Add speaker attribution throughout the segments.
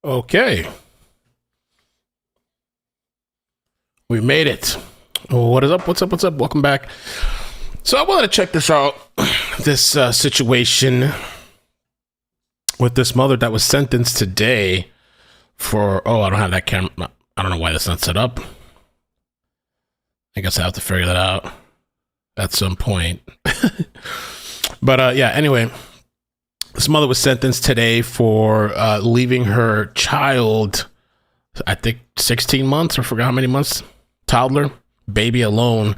Speaker 1: Okay. We made it. What is up? What's up? What's up? Welcome back. So I wanted to check this out. This situation with this mother that was sentenced today for, I don't have that camera. I don't know why that's not set up. I guess I have to figure that out at some point. But yeah, anyway, this mother was sentenced today for leaving her child, I think 16 months, or forgot how many months, toddler, baby alone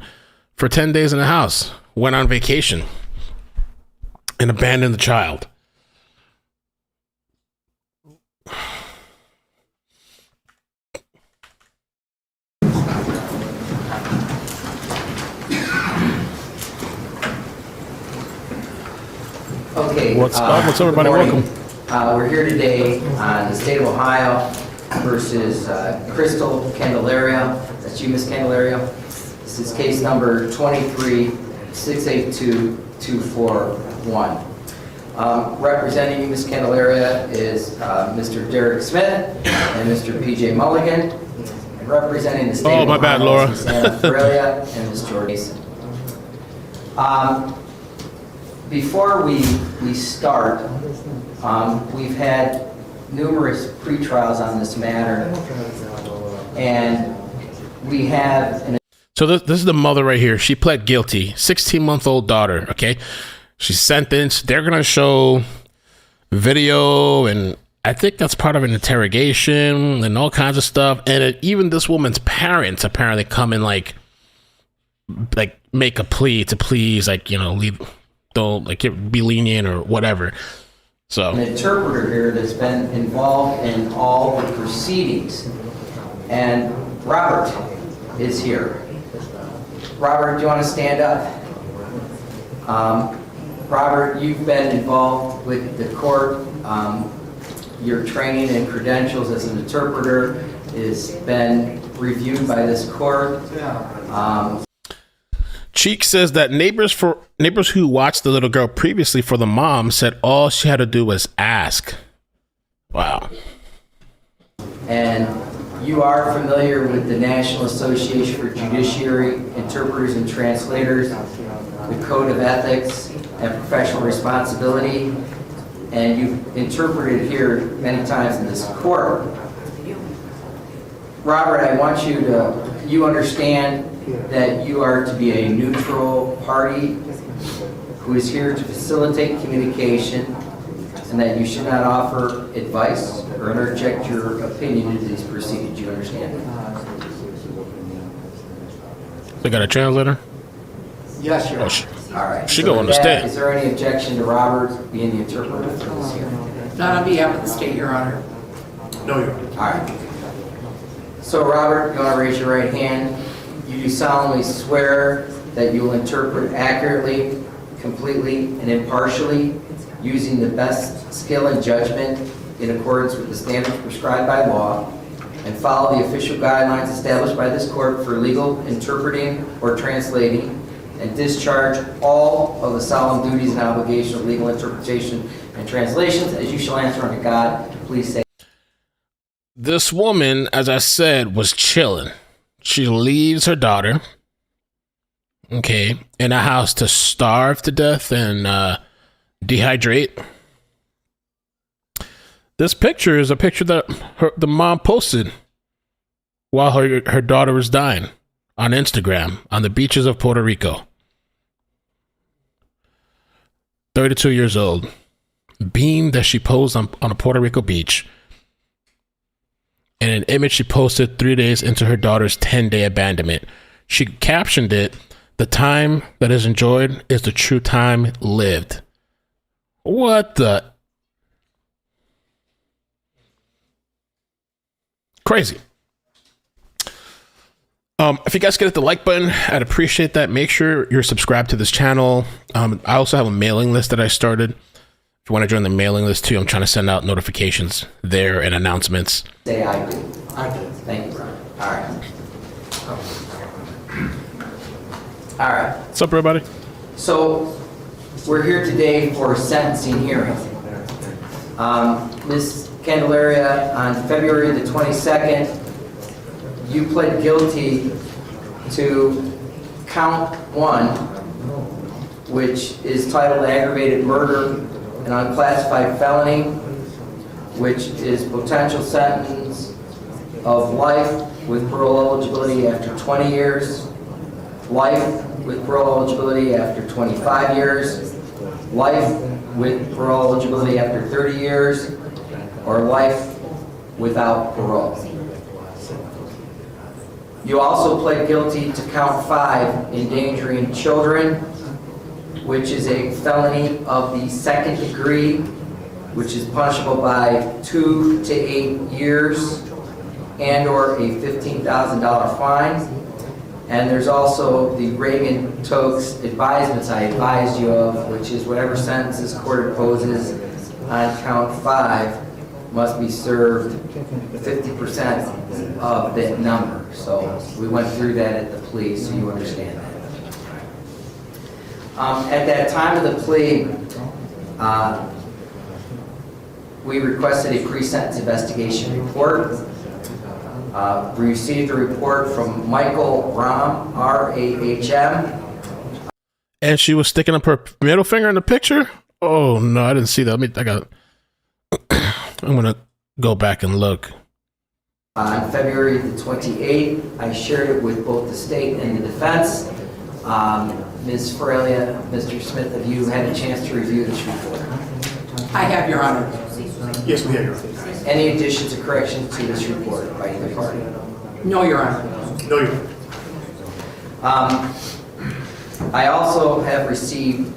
Speaker 1: for 10 days in the house. Went on vacation and abandoned the child.
Speaker 2: Okay.
Speaker 1: What's up? What's up, everybody? Welcome.
Speaker 2: We're here today on the state of Ohio versus Kristel Candelario. That's you, Ms. Candelario. This is case number 23-682-241. Representing you, Ms. Candelario, is Mr. Derek Smith and Mr. P.J. Mulligan. And representing the state of Ohio,
Speaker 1: Laura.
Speaker 2: Ms. Anna Aurelia and Ms. Jordan Mason. Before we start, we've had numerous pre-trials on this matter, and we have...
Speaker 1: So this is the mother right here. She pled guilty. 16-month-old daughter, okay? She's sentenced. They're going to show video, and I think that's part of an interrogation and all kinds of stuff. And even this woman's parents apparently come and like make a plea to please, like, you know, leave... don't like be lenient or whatever. So
Speaker 2: an interpreter here that's been involved in all the proceedings, and Robert is here. Robert, do you want to stand up? Robert, you've been involved with the court. Your training and credentials as an interpreter has been reviewed by this court.
Speaker 1: Cheek says that neighbors who watched the little girl previously for the mom said all she had to do was ask. Wow.
Speaker 2: And you are familiar with the National Association for Judiciary Interpreters and Translators, the Code of Ethics and Professional Responsibility, and you've interpreted here many times in this court. Robert, I want you understand that you are to be a neutral party who is here to facilitate communication, and that you should not offer advice or interject your opinion into these proceedings. You understand?
Speaker 1: They got a translator?
Speaker 2: Yes, Your Honor. All right.
Speaker 1: She gonna understand.
Speaker 2: Is there any objection to Robert being the interpreter for this hearing?
Speaker 3: Not on behalf of the state, Your Honor.
Speaker 4: No, Your Honor.
Speaker 2: All right. So, Robert, you want to raise your right hand? You do solemnly swear that you will interpret accurately, completely, and impartially, using the best skill and judgment in accordance with the standards prescribed by law, and follow the official guidelines established by this court for legal interpreting or translating, and discharge all of the solemn duties and obligations of legal interpretation and translations as you shall answer unto God. Please say.
Speaker 1: This woman, as I said, was chilling. She leaves her daughter, okay, in a house to starve to death and dehydrate. This picture is a picture that the mom posted while her daughter was dying on Instagram on the beaches of Puerto Rico. 32 years old. Beam that she posed on a Puerto Rico beach. And an image she posted 3 days into her daughter's 10-day abandonment. She captioned it, "The time that is enjoyed is the true time lived." What the? Crazy. If you guys could hit the like button, I'd appreciate that. Make sure you're subscribed to this channel. I also have a mailing list that I started. If you want to join the mailing list too, I'm trying to send out notifications there and announcements.
Speaker 2: Say I do.
Speaker 3: I do.
Speaker 2: Thank you, Brian. All right. All right.
Speaker 1: What's up, everybody?
Speaker 2: So we're here today for a sentencing hearing. Ms. Candelario, on February the 22nd, you pled guilty to count 1, which is titled aggravated murder, an unclassified felony, which is potential sentence of life with parole eligibility after 20 years, life with parole eligibility after 25 years, life with parole eligibility after 30 years, or life without parole. You also pled guilty to count 5, endangering children, which is a felony of the 2nd degree, which is punishable by 2 to 8 years and or a $15,000 fine. And there's also the Reagan-Tokes advisements I advised you of, which is whatever sentence this court imposes on count 5 must be served 50% of that number. So we went through that at the plea, so you understand that. At that time of the plea, we requested a pre-sentence investigation report. We received a report from Michael Rahm, R-A-H-M.
Speaker 1: And she was sticking up her middle finger in the picture? Oh, no, I didn't see that. I'm going to go back and look.
Speaker 2: On February the 28th, I shared it with both the state and the defense. Ms. Ferrelia, Mr. Smith, have you had a chance to review this report?
Speaker 3: I have, Your Honor.
Speaker 4: Yes, we have, Your Honor.
Speaker 2: Any additions or corrections to this report by either party?
Speaker 3: No, Your Honor.
Speaker 4: No, Your Honor.
Speaker 2: I also have received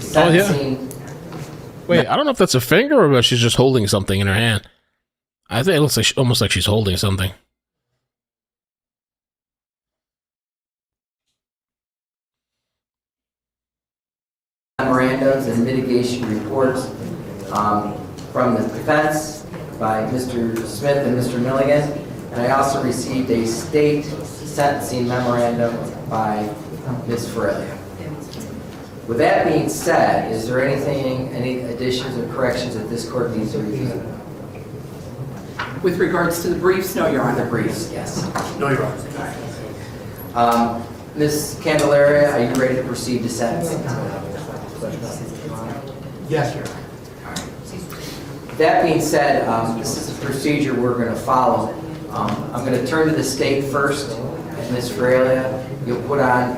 Speaker 2: sentencing.
Speaker 1: Wait, I don't know if that's a finger or if she's just holding something in her hand. I think it looks like almost like she's holding something.
Speaker 2: Memorandums and mitigation reports from the defense by Mr. Smith and Mr. Milligan. And I also received a state sentencing memorandum by Ms. Ferrelia. With that being said, is there any additions or corrections that this court needs to review?
Speaker 3: With regards to the briefs, no, Your
Speaker 2: The
Speaker 3: Honor.
Speaker 2: briefs, yes.
Speaker 4: No, Your Honor.
Speaker 2: Ms. Candelario, are you ready to proceed to sentencing?
Speaker 4: Yes, Your Honor.
Speaker 2: That being said, this is a procedure we're going to follow. I'm going to turn to the state first. Ms. Ferrelia, you'll put on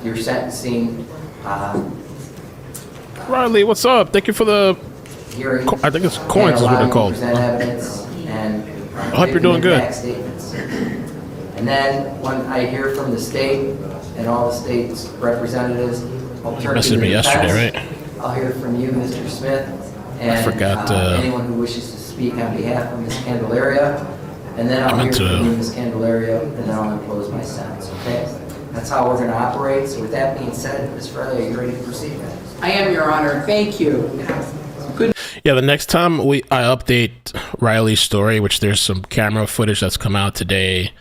Speaker 2: your sentencing
Speaker 1: Riley, what's up? Thank you for the...
Speaker 2: hearing.
Speaker 1: I think it's coins is what they're called.
Speaker 2: Present evidence and
Speaker 1: I hope you're doing good.
Speaker 2: back statements. And then when I hear from the state and all the state's representatives, I'll turn to
Speaker 1: Messaged
Speaker 2: the
Speaker 1: me yesterday,
Speaker 2: defense.
Speaker 1: right?
Speaker 2: I'll hear from you, Mr. Smith, and
Speaker 1: I forgot,
Speaker 2: anyone who wishes to speak on behalf of Ms. Candelario. And then I'll hear
Speaker 1: meant to-
Speaker 2: from you, Ms. Candelario, and then I'll impose my sentence, okay? That's how we're going to operate. So with that being said, Ms. Ferrelia, are you ready to proceed?
Speaker 3: I am, Your Honor. Thank you. Good.
Speaker 1: Yeah, the next time I update Riley's story, which there's some camera footage that's come out today,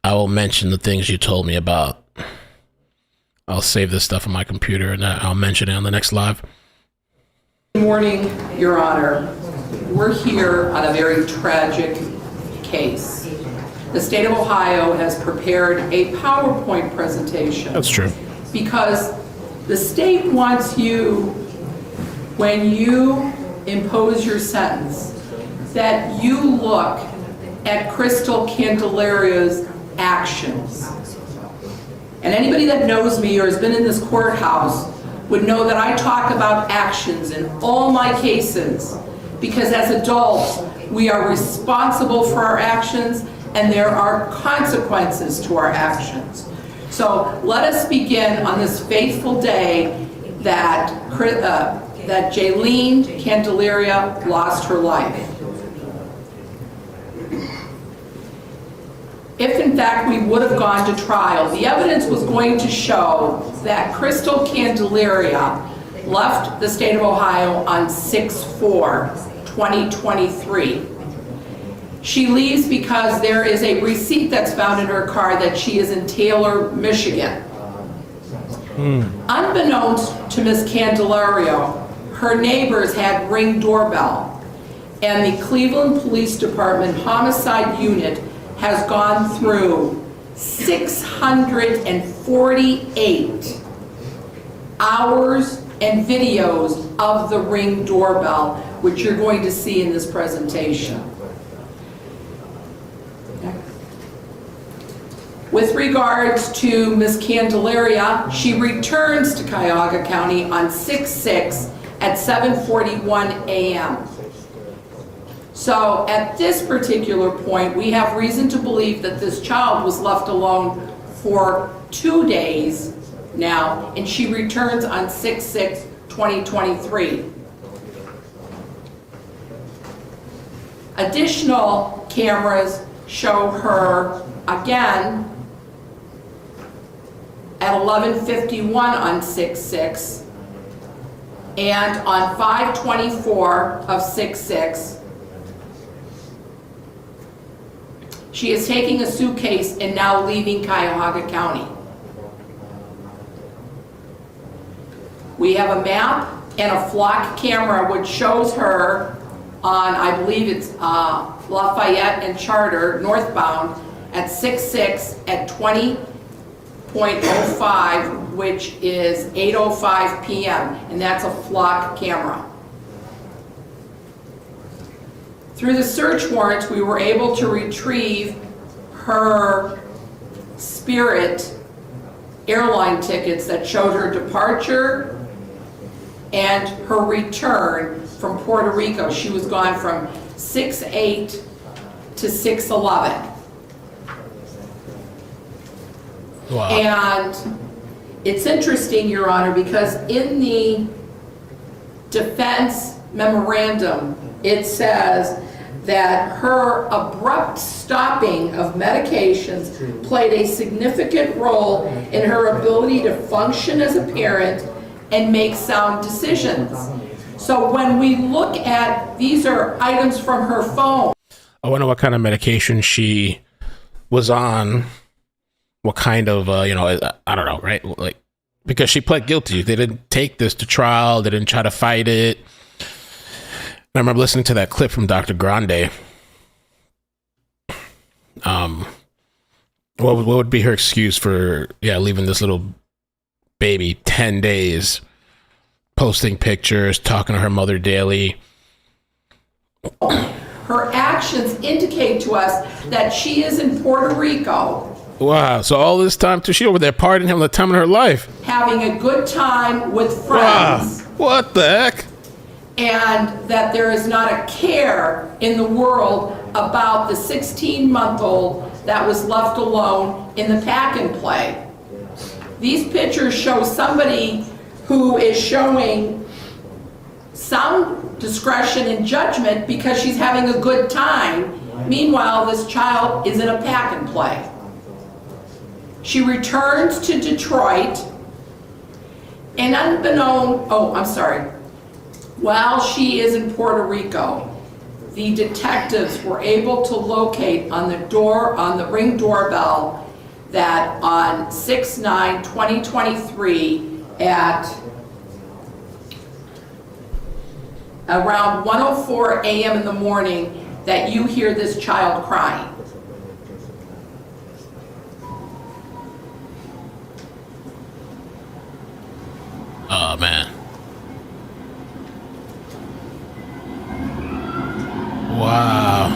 Speaker 1: I will mention the things you told me about. I'll save this stuff on my computer and I'll mention it on the next live.
Speaker 3: Good morning, Your Honor. We're here on a very tragic case. The state of Ohio has prepared a PowerPoint presentation.
Speaker 1: That's true.
Speaker 3: Because the state wants you, when you impose your sentence, that you look at Kristel Candelario's actions. And anybody that knows me or has been in this courthouse would know that I talk about actions in all my cases, because as adults, we are responsible for our actions and there are consequences to our actions. So let us begin on this fateful day that Jaylene Candelario lost her life. If in fact we would have gone to trial, the evidence was going to show that Kristel Candelario left the state of Ohio on 6/4/2023. She leaves because there is a receipt that's found in her car that she is in Taylor, Michigan. Unbeknownst to Ms. Candelario, her neighbors had Ring doorbell, and the Cleveland Police Department Homicide Unit has gone through 648 hours and videos of the Ring doorbell, which you're going to see in this presentation. With regards to Ms. Candelaria, she returns to Cuyahoga County on 6/6 at 7:41 a.m. So at this particular point, we have reason to believe that this child was left alone for 2 days now, and she returns on 6/6/2023. Additional cameras show her again at 11:51 on 6/6 and on 5/24 of 6/6. She is taking a suitcase and now leaving Cuyahoga County. We have a map and a flock camera which shows her on, I believe it's Lafayette and Charter, northbound, at 6/6 at 20:05, which is 8:05 p.m., and that's a flock camera. Through the search warrants, we were able to retrieve her Spirit airline tickets that showed her departure and her return from Puerto Rico. She was gone from 6/8 to 6/11.
Speaker 1: Wow.
Speaker 3: And it's interesting, Your Honor, because in the defense memorandum, it says that her abrupt stopping of medications played a significant role in her ability to function as a parent and make sound decisions. So when we look at, these are items from her phone.
Speaker 1: I wonder what kind of medication she was on. What kind of, I don't know, right? Like, because she pled guilty. They didn't take this to trial. They didn't try to fight it. I remember listening to that clip from Dr. Grande. What would be her excuse for, leaving this little baby 10 days, posting pictures, talking to her mother daily?
Speaker 3: Her actions indicate to us that she is in Puerto Rico.
Speaker 1: Wow, so all this time, she over there partying, having the time of her life.
Speaker 3: Having a good time with
Speaker 1: Wow,
Speaker 3: friends.
Speaker 1: what the heck?
Speaker 3: And that there is not a care in the world about the 16-month-old that was left alone in the pack and play. These pictures show somebody who is showing some discretion and judgment because she's having a good time. Meanwhile, this child is in a pack and play. She returns to Detroit, and while she is in Puerto Rico, the detectives were able to locate on the Ring doorbell that on 6/9/2023 at around 1:04 a.m. in the morning that you hear this child crying.
Speaker 1: Oh, man. Wow.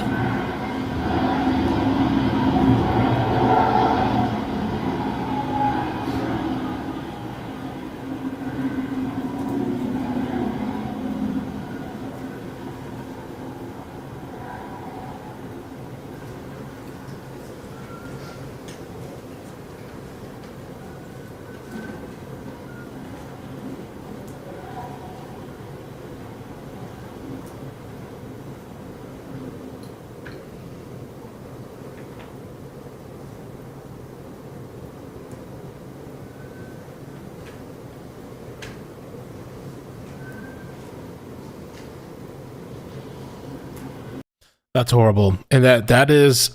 Speaker 1: That's horrible. And that is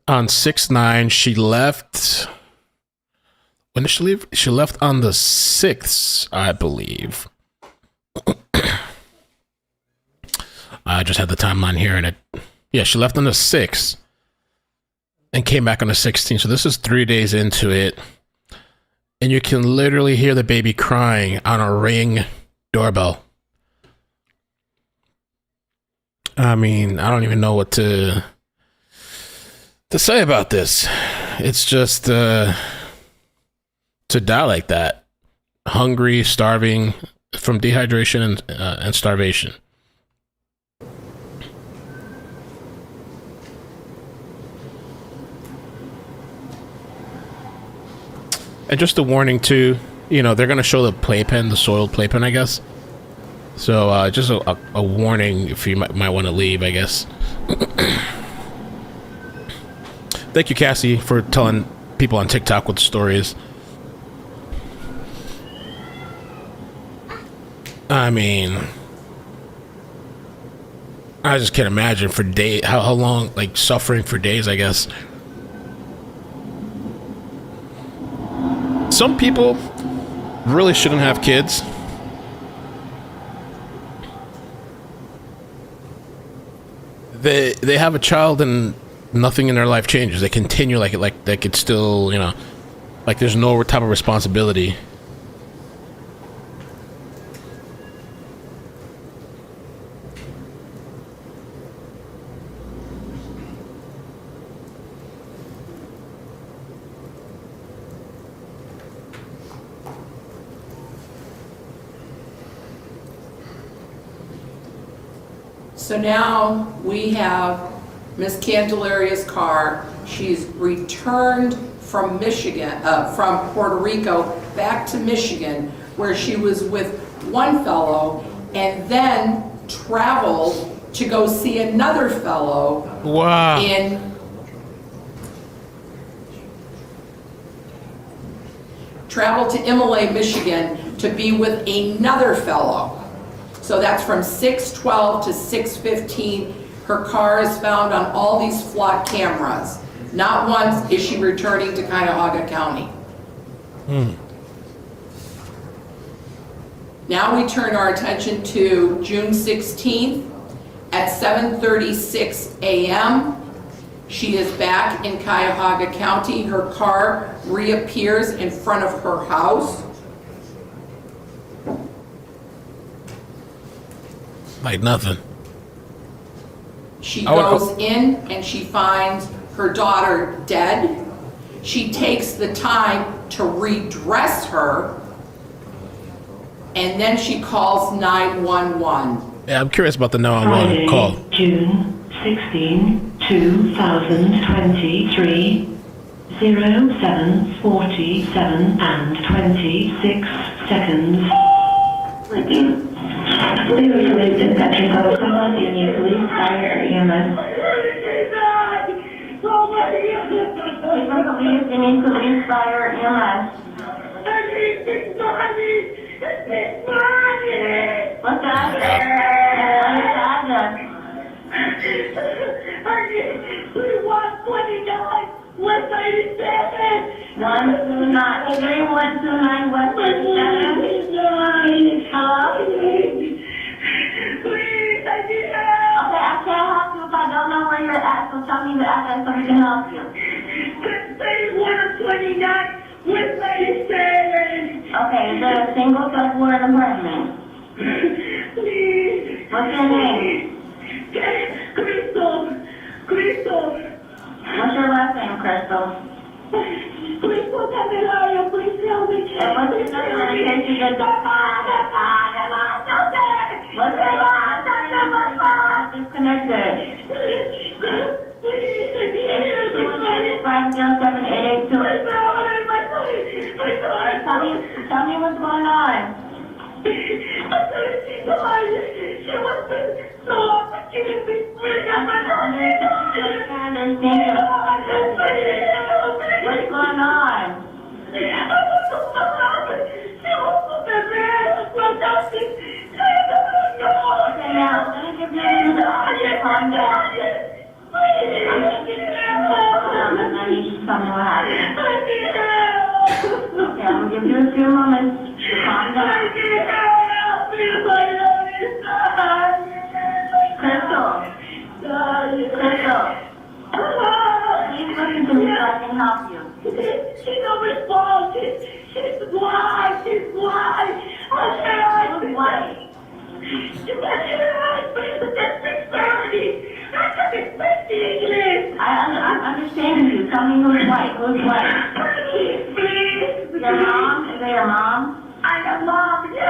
Speaker 1: on 6/9. She left. When did she leave? She left on the 6th, I believe. I just had the timeline here, and she left on the 6th and came back on the 16th. So this is 3 days into it, and you can literally hear the baby crying on a Ring doorbell. I mean, I don't even know what to say about this. It's just to die like that, hungry, starving from dehydration and starvation. And just a warning too, they're going to show the playpen, the soiled playpen, I guess. So just a warning if you might want to leave, I guess. Thank you, Cassie, for telling people on TikTok what the story is. I mean, I just can't imagine for days, how long, like suffering for days, I guess. Some people really shouldn't have kids. They have a child and nothing in their life changes. They continue like they could still, like there's no type of responsibility.
Speaker 3: So now we have Miss Candelario's car. She's returned from Michigan, from Puerto Rico back to Michigan, where she was with one fellow, and then traveled to go see another fellow.
Speaker 1: Wow.
Speaker 3: Traveled to Imlay, Michigan to be with another fellow. So that's from 6:12 to 6:15. Her car is found on all these flock cameras. Not once is she returning to Cuyahoga County. Now we turn our attention to June 16th at 7:36 a.m. She is back in Cuyahoga County. Her car reappears in front of her house.
Speaker 1: Like nothing.
Speaker 3: She goes in and she finds her daughter dead. She takes the time to redress her, and then she calls 911.
Speaker 1: Yeah, I'm curious about the 911 call.
Speaker 5: June 16, 2023, 07:47 and 26 seconds. Please release the country code. Come on, Union Police, Fire, or EMS. Please, Union Police, Fire, or EMS. What's that? West 97. 129 West 97. Hello? Please, I need help. Okay, I can't help you if I don't know where you're at, so tell me the address so we can help you. 129 West 97. Okay, is there a single double apartment? Please. What's your name? Kristel. What's your last name, Kristel? Kristel Candelario, please help me. And what's your number in case you get the What's your last number? Disconnected. Please, 507-882. Tell me what's going on. She was so she didn't be free. What's going on? Okay, now, let me give you the calm down. I need you to tell me what happened. Okay, I'm going to give you a few moments to calm down. Chris, Please listen to me so I can help you. She don't respond. She's white. She's white. Who's white? She went to her husband at 6:30. I couldn't speak English. I'm understanding you. Tell me who's white. Who's white? Please. Your mom? Is that your mom? I got mom. Yes.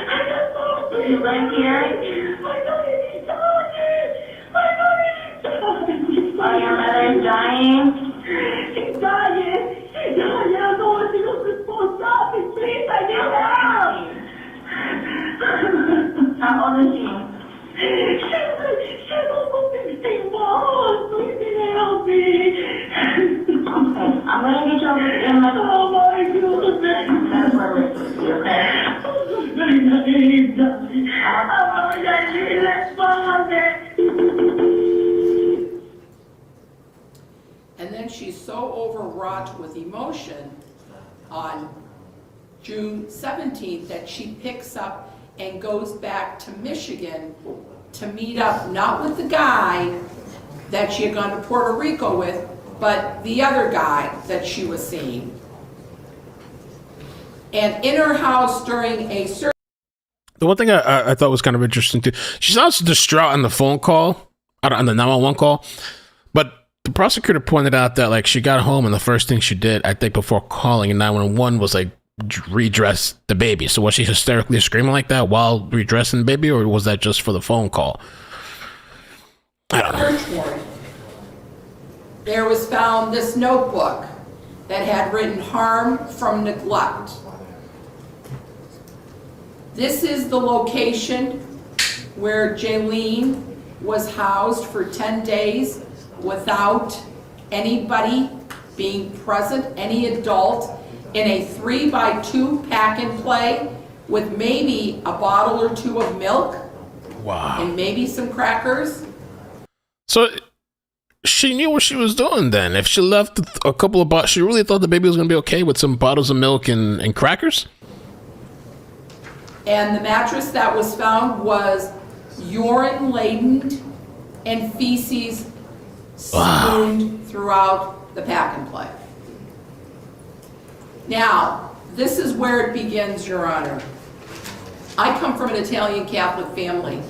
Speaker 5: I got mom. Do you live here? I know he's talking. Oh, your mother is dying? She's dying. She's dying. I don't want to go to school. Stop it, please. I need help. How old is she? She's almost 16 months. Please help me. Okay, I'm going to get you over to Emma. Oh, my goodness. That's where we're supposed to be, okay?
Speaker 3: And then she's so overwrought with emotion on June 17th that she picks up and goes back to Michigan to meet up, not with the guy that she had gone to Puerto Rico with, but the other guy that she was seeing. And in her house during a search.
Speaker 1: The one thing I thought was kind of interesting too, she sounds distraught on the phone call, on the 911 call, but the prosecutor pointed out that like she got home and the first thing she did, I think before calling 911 was like redress the baby. So was she hysterically screaming like that while redressing the baby, or was that just for the phone call? I don't know.
Speaker 3: Search warrant. There was found this notebook that had written harm from neglect. This is the location where Jaylene was housed for 10 days without anybody being present, any adult, in a 3x2 pack and play with maybe a bottle or two of milk.
Speaker 1: Wow.
Speaker 3: And maybe some crackers.
Speaker 1: So she knew what she was doing then. If she left a couple of bottles, she really thought the baby was going to be okay with some bottles of milk and crackers?
Speaker 3: And the mattress that was found was urine-laden and feces spooned throughout the pack and play. Now, this is where it begins, Your Honor. I come from an Italian Catholic family,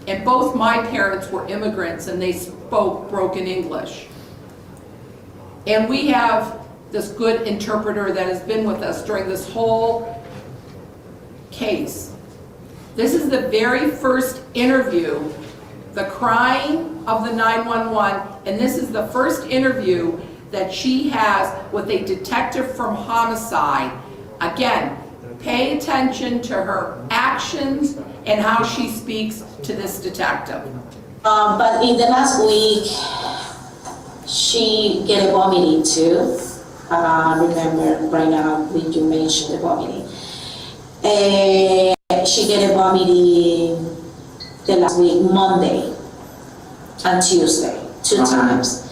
Speaker 3: and both my parents were immigrants and they spoke broken English. And we have this good interpreter that has been with us during this whole case. This is the very first interview, the crying of the 911, and this is the first interview that she has with a detective from homicide. Again, pay attention to her actions and how she speaks to this detective.
Speaker 6: But in the last week, she get a vomiting too. Remember right now when you mentioned the vomiting. She get a vomiting the last week, Monday and Tuesday, 2 times.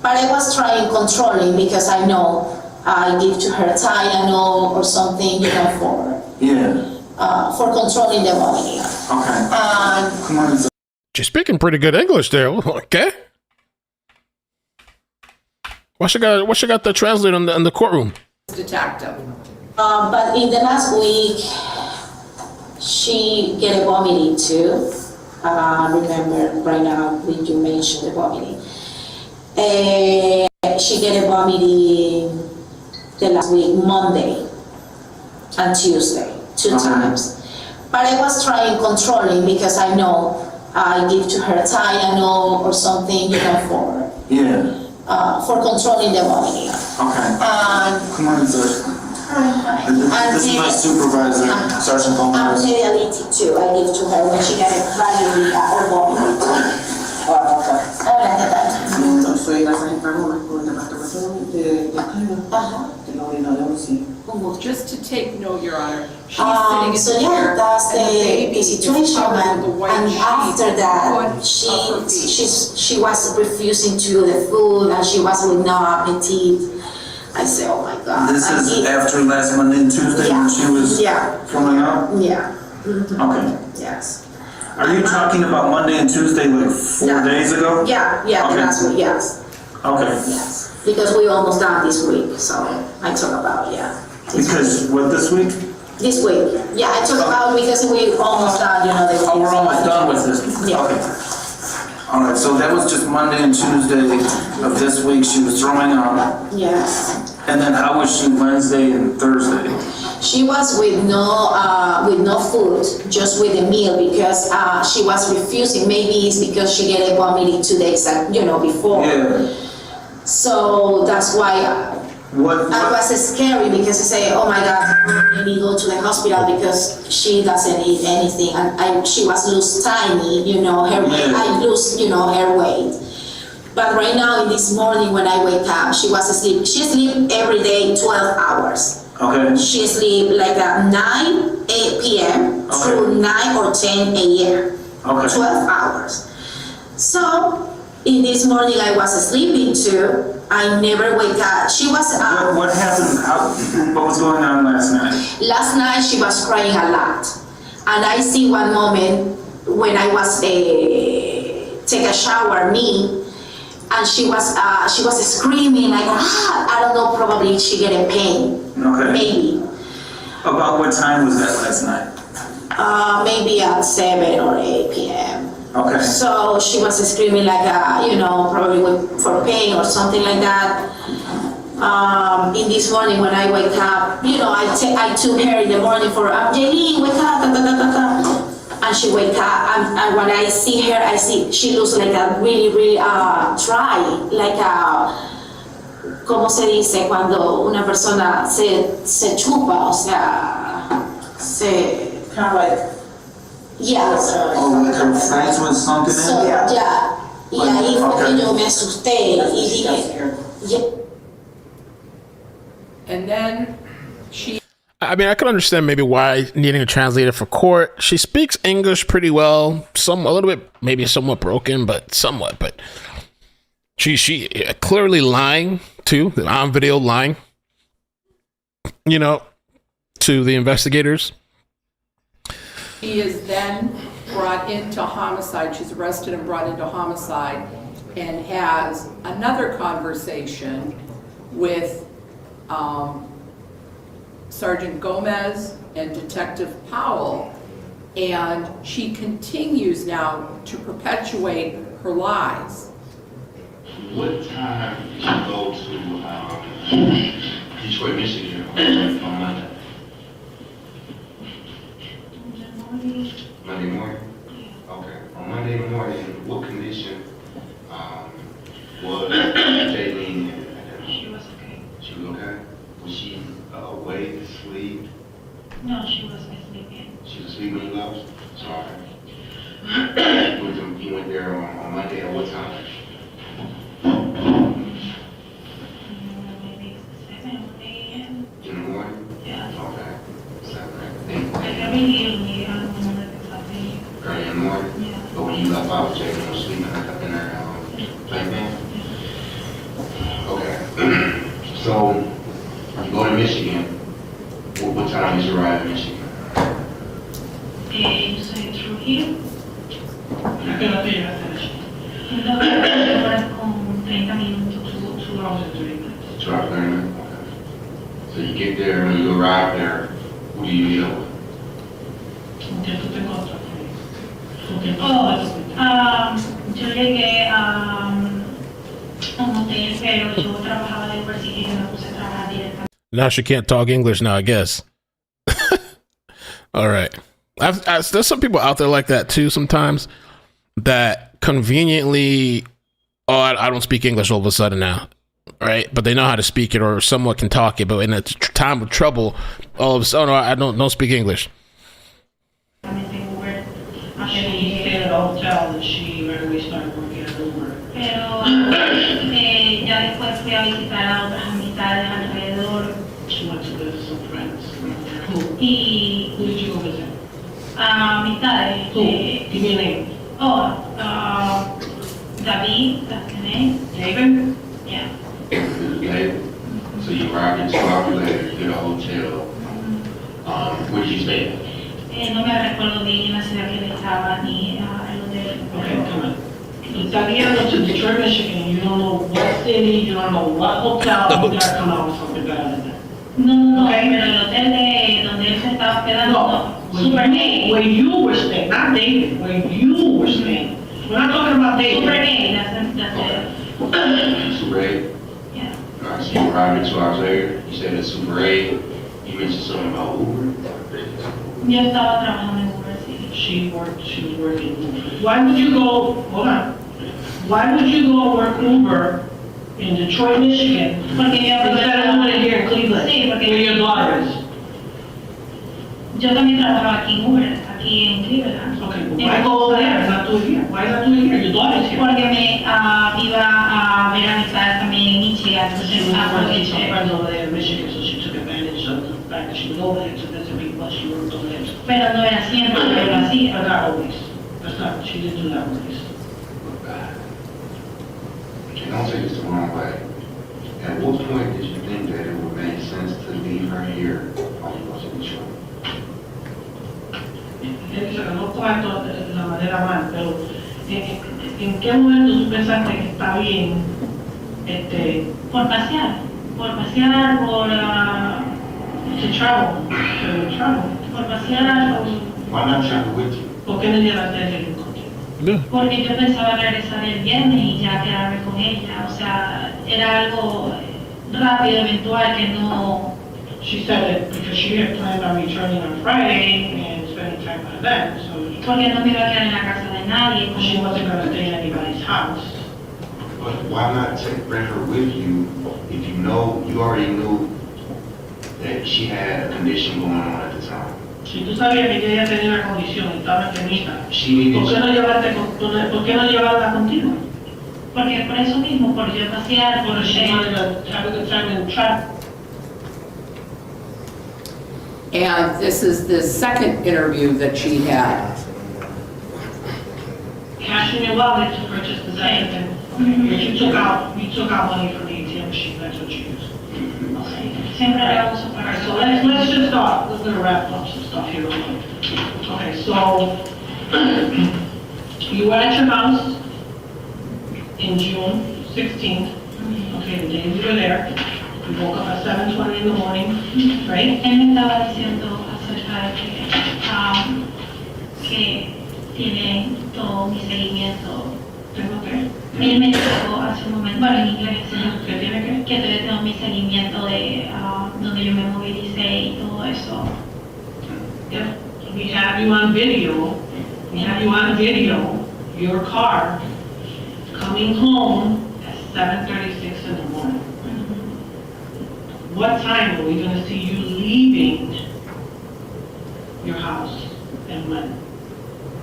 Speaker 6: But I was trying controlling because I know I give to her Tylenol or something, for controlling the vomiting.
Speaker 7: Okay. Come on.
Speaker 1: She's speaking pretty good English there. Okay. Why she got the translator in the courtroom?
Speaker 3: Detective.
Speaker 6: But in the last week, she get a vomiting too. Remember right now when you mentioned the vomiting. She get a vomiting the last week, Monday and Tuesday, 2 times. But I was trying controlling because I know I give to her Tylenol or something, for controlling the vomiting.
Speaker 7: Okay. Come on, sir. This is my supervisor, Sergeant
Speaker 6: And
Speaker 7: Gomez.
Speaker 6: Reality too, I give to her when she got a vomiting or vomiting. Ahora, ¿qué tal?
Speaker 8: Soy la sargento Gómez por el departamento de la unidad de homicidio.
Speaker 3: Well, just to take note, Your Honor, she's
Speaker 6: So
Speaker 3: sitting in the
Speaker 6: yeah,
Speaker 3: chair,
Speaker 6: that's
Speaker 3: and the
Speaker 6: the
Speaker 3: baby is
Speaker 6: situation,
Speaker 3: covered with a white
Speaker 6: and
Speaker 3: sheet
Speaker 6: after that,
Speaker 3: on her feet.
Speaker 6: she was refusing to the food, and she was with no appetite. I say, oh my God.
Speaker 7: This
Speaker 6: And
Speaker 7: is
Speaker 6: it-
Speaker 7: after last Monday and Tuesday when she was
Speaker 6: Yeah.
Speaker 7: throwing up?
Speaker 6: Yeah.
Speaker 7: Okay.
Speaker 6: Yes.
Speaker 7: Are you talking about Monday and Tuesday, like 4
Speaker 6: Yeah.
Speaker 7: days ago?
Speaker 6: Yeah,
Speaker 7: Okay.
Speaker 6: last week, yes.
Speaker 7: Okay.
Speaker 6: Yes, because we almost done this week, so I talk about, yeah.
Speaker 7: Because, what, this week?
Speaker 6: This week, yeah, I talk about because we almost done, the.
Speaker 7: Oh, we're almost done with this.
Speaker 6: Yeah.
Speaker 7: Okay. All right, so that was just Monday and Tuesday of this week. She was throwing up.
Speaker 6: Yes.
Speaker 7: And then how was she Wednesday and Thursday?
Speaker 6: She was with no food, just with a meal because she was refusing. Maybe it's because she get a vomiting 2 days, before.
Speaker 7: Yeah.
Speaker 6: So that's why
Speaker 7: What?
Speaker 6: I was scary because I say, oh my God, maybe go to the hospital because she doesn't eat anything. And she was lose tiny, her weight.
Speaker 7: Yeah.
Speaker 6: I lose, her weight. But right now, in this morning when I wake up, she was asleep. She sleep every day 12 hours.
Speaker 7: Okay.
Speaker 6: She sleep like at 9, 8 p.m. through 9 or 10 a.m.
Speaker 7: Okay.
Speaker 6: 12 hours. So, in this morning I was sleeping too. I never wake up. She was,
Speaker 7: What happened? What was going on last night?
Speaker 6: last night she was crying a lot. And I see one moment when I was take a shower, and she was screaming like, I don't know, probably she get a pain.
Speaker 7: Okay.
Speaker 6: Maybe.
Speaker 7: About what time was that last night?
Speaker 6: Maybe at 7 or 8 p.m.
Speaker 7: Okay.
Speaker 6: So she was screaming like, probably for pain or something like that. In this morning when I wake up, I took her in the morning for, Jaylene, wake up, da, da, da, da, da. And she wake up, and when I see her, I see she looks like a really, really dry, like ¿cómo se dice cuando una persona se chupa? O sea,
Speaker 8: Kind of like,
Speaker 6: yeah.
Speaker 7: Oh, like her face with something
Speaker 6: So,
Speaker 7: in it?
Speaker 6: yeah. Y ahí fue
Speaker 7: Okay.
Speaker 6: que yo me asusté y dije, yeah.
Speaker 3: And then she
Speaker 1: I mean, I can understand maybe why needing a translator for court. She speaks English pretty well, a little bit, maybe somewhat broken, but somewhat. But she clearly lying too, on video lying, to the investigators.
Speaker 3: She is then brought into homicide. She's arrested and brought into homicide and has another conversation with Sergeant Gomez and Detective Powell. And she continues now to perpetuate her lies.
Speaker 9: What time did you go to Detroit, Michigan on Monday? Monday morning? Okay. On Monday morning, what condition was Jaylene in?
Speaker 5: She was okay.
Speaker 9: She was okay? Was she awake, asleep?
Speaker 5: No, she wasn't sleeping.
Speaker 9: She was asleep when you left? Sorry. You went there on Monday at what time?
Speaker 5: Maybe 7 or 8 a.m.
Speaker 9: In the morning?
Speaker 5: Yeah.
Speaker 9: Okay. 7, 8.
Speaker 5: Like every day we have another something.
Speaker 9: Early in the morning?
Speaker 5: Yeah.
Speaker 9: But when you left out, Jaylene was sleeping in her playpen? Okay. So, you go to Michigan. What time did you arrive in Michigan?
Speaker 5: You say through here.
Speaker 9: ¿A qué hora te llegaste a Michigan?
Speaker 5: Entonces, horas con 30 minutos. 2 hours and 30 minutes.
Speaker 9: 2 hours, 30 minutes? Okay. So you get there, when you arrive there, who do you meet up with?
Speaker 5: ¿Qué tú te encontraste? Yo llegué a un hotel, pero yo trabajaba de Uber y yo me puse a trabajar directamente.
Speaker 1: Now she can't talk English now, I guess. All right. There's some people out there like that too sometimes that conveniently, I don't speak English all of a sudden now, right? But they know how to speak it or somewhat can talk it, but in a time of trouble, all of a sudden, I don't speak English.
Speaker 5: She stayed at a hotel and she right away started working at Uber. Pero ya después fui a visitar a otras amistades alrededor.
Speaker 8: she went to visit some friends.
Speaker 5: Y
Speaker 8: Who did you go visit?
Speaker 5: amistades.
Speaker 8: Who? Give me a name.
Speaker 5: David, that's the name.
Speaker 8: David?
Speaker 5: Yeah.
Speaker 9: Later. So you arrived at 2 hours later, you get a hotel. Where did you stay?
Speaker 5: No me recuerdo bien en la ciudad que él estaba ni el hotel.
Speaker 10: Okay, come on. You está guiando to Detroit, Michigan, you don't know what city, you don't know what hotel, you gotta come out with something better than that.
Speaker 5: No,
Speaker 10: Okay.
Speaker 5: pero el hotel de donde él se estaba hospedando,
Speaker 10: No,
Speaker 5: Super Gay.
Speaker 10: where you were staying, not David, where you were staying. We're not talking about David.
Speaker 5: Super Gay, that's it.
Speaker 9: Super 8?
Speaker 5: Yeah.
Speaker 9: All right, so you arrived 2 hours later, you said it's Super 8, you mentioned something about Uber.
Speaker 5: Yo estaba trabajando en Uber, sí.
Speaker 10: She was working Uber. Why would you go, hold on, why would you go work Uber in Detroit, Michigan,
Speaker 5: Porque yo
Speaker 10: instead of doing it here in Cleveland,
Speaker 5: Sí, porque
Speaker 10: where your daughter is?
Speaker 5: yo también trabajaba aquí en Uber, aquí en Cleveland.
Speaker 10: Okay, but why go there, not do it here? Why not do it here? Your daughter's here.
Speaker 5: Porque me iba a ver a mi padre también en Michigan,
Speaker 10: She
Speaker 5: entonces
Speaker 10: was working some
Speaker 5: aproveché.
Speaker 10: friends over there in Michigan, so she took advantage of the fact that she was over there to visit people, she worked over there.
Speaker 5: Pero no era siempre que lo hacía.
Speaker 10: But not always. That's not, she didn't do that always.
Speaker 9: And don't take this the wrong way. At what point did you think that it would make sense to leave her here while you go to Detroit?
Speaker 10: Él dice que no toma esto de la manera mal, pero ¿en qué momento tú pensaste que está bien,
Speaker 5: Por pasear, por
Speaker 10: to travel?
Speaker 5: por pasear,
Speaker 9: Why not travel with you?
Speaker 10: ¿Por qué no llevaste a ella contigo?
Speaker 5: porque yo pensaba regresar el viernes y ya quedarme con ella, o sea, era algo rápido, eventual, que no.
Speaker 10: She said that because she had planned on returning on Friday and spending time with them, so
Speaker 5: Porque no me iba a quedar en la casa de nadie.
Speaker 10: she
Speaker 5: Como,
Speaker 10: wasn't gonna stay in anybody's house.
Speaker 9: But why not bring her with you if you already knew that she had a condition going on at the time?
Speaker 10: Si tú sabías que ella tenía una condición y estaba enfermita,
Speaker 9: She needed
Speaker 10: ¿por qué no llevarla contigo?
Speaker 5: porque por eso mismo, por yo pasear, por
Speaker 10: She wanted to have a good time and travel.
Speaker 3: And this is the second interview that she had.
Speaker 10: Cash in your wallet to purchase the second thing. But you took out money from the ATM machine, that's what you used.
Speaker 5: siempre la uso
Speaker 10: All
Speaker 5: para
Speaker 10: right,
Speaker 5: eso.
Speaker 10: so let's just start, we're gonna wrap up some stuff here real quick. Okay, so, you were at your house in June 16th, okay, the day we were there. You woke up at 7:20 in the morning, right?
Speaker 5: Él me estaba diciendo acerca de que tiene todo mi seguimiento.
Speaker 10: Tengo que,
Speaker 5: Él me dijo hace un momento, bueno, en inglés,
Speaker 10: ¿qué tiene que?
Speaker 5: que todavía tengo mi seguimiento de donde yo me movilicé y todo eso.
Speaker 10: Yeah, we have you on video, your car coming home at 7:36 in the morning. What time are we gonna see you leaving your house and when?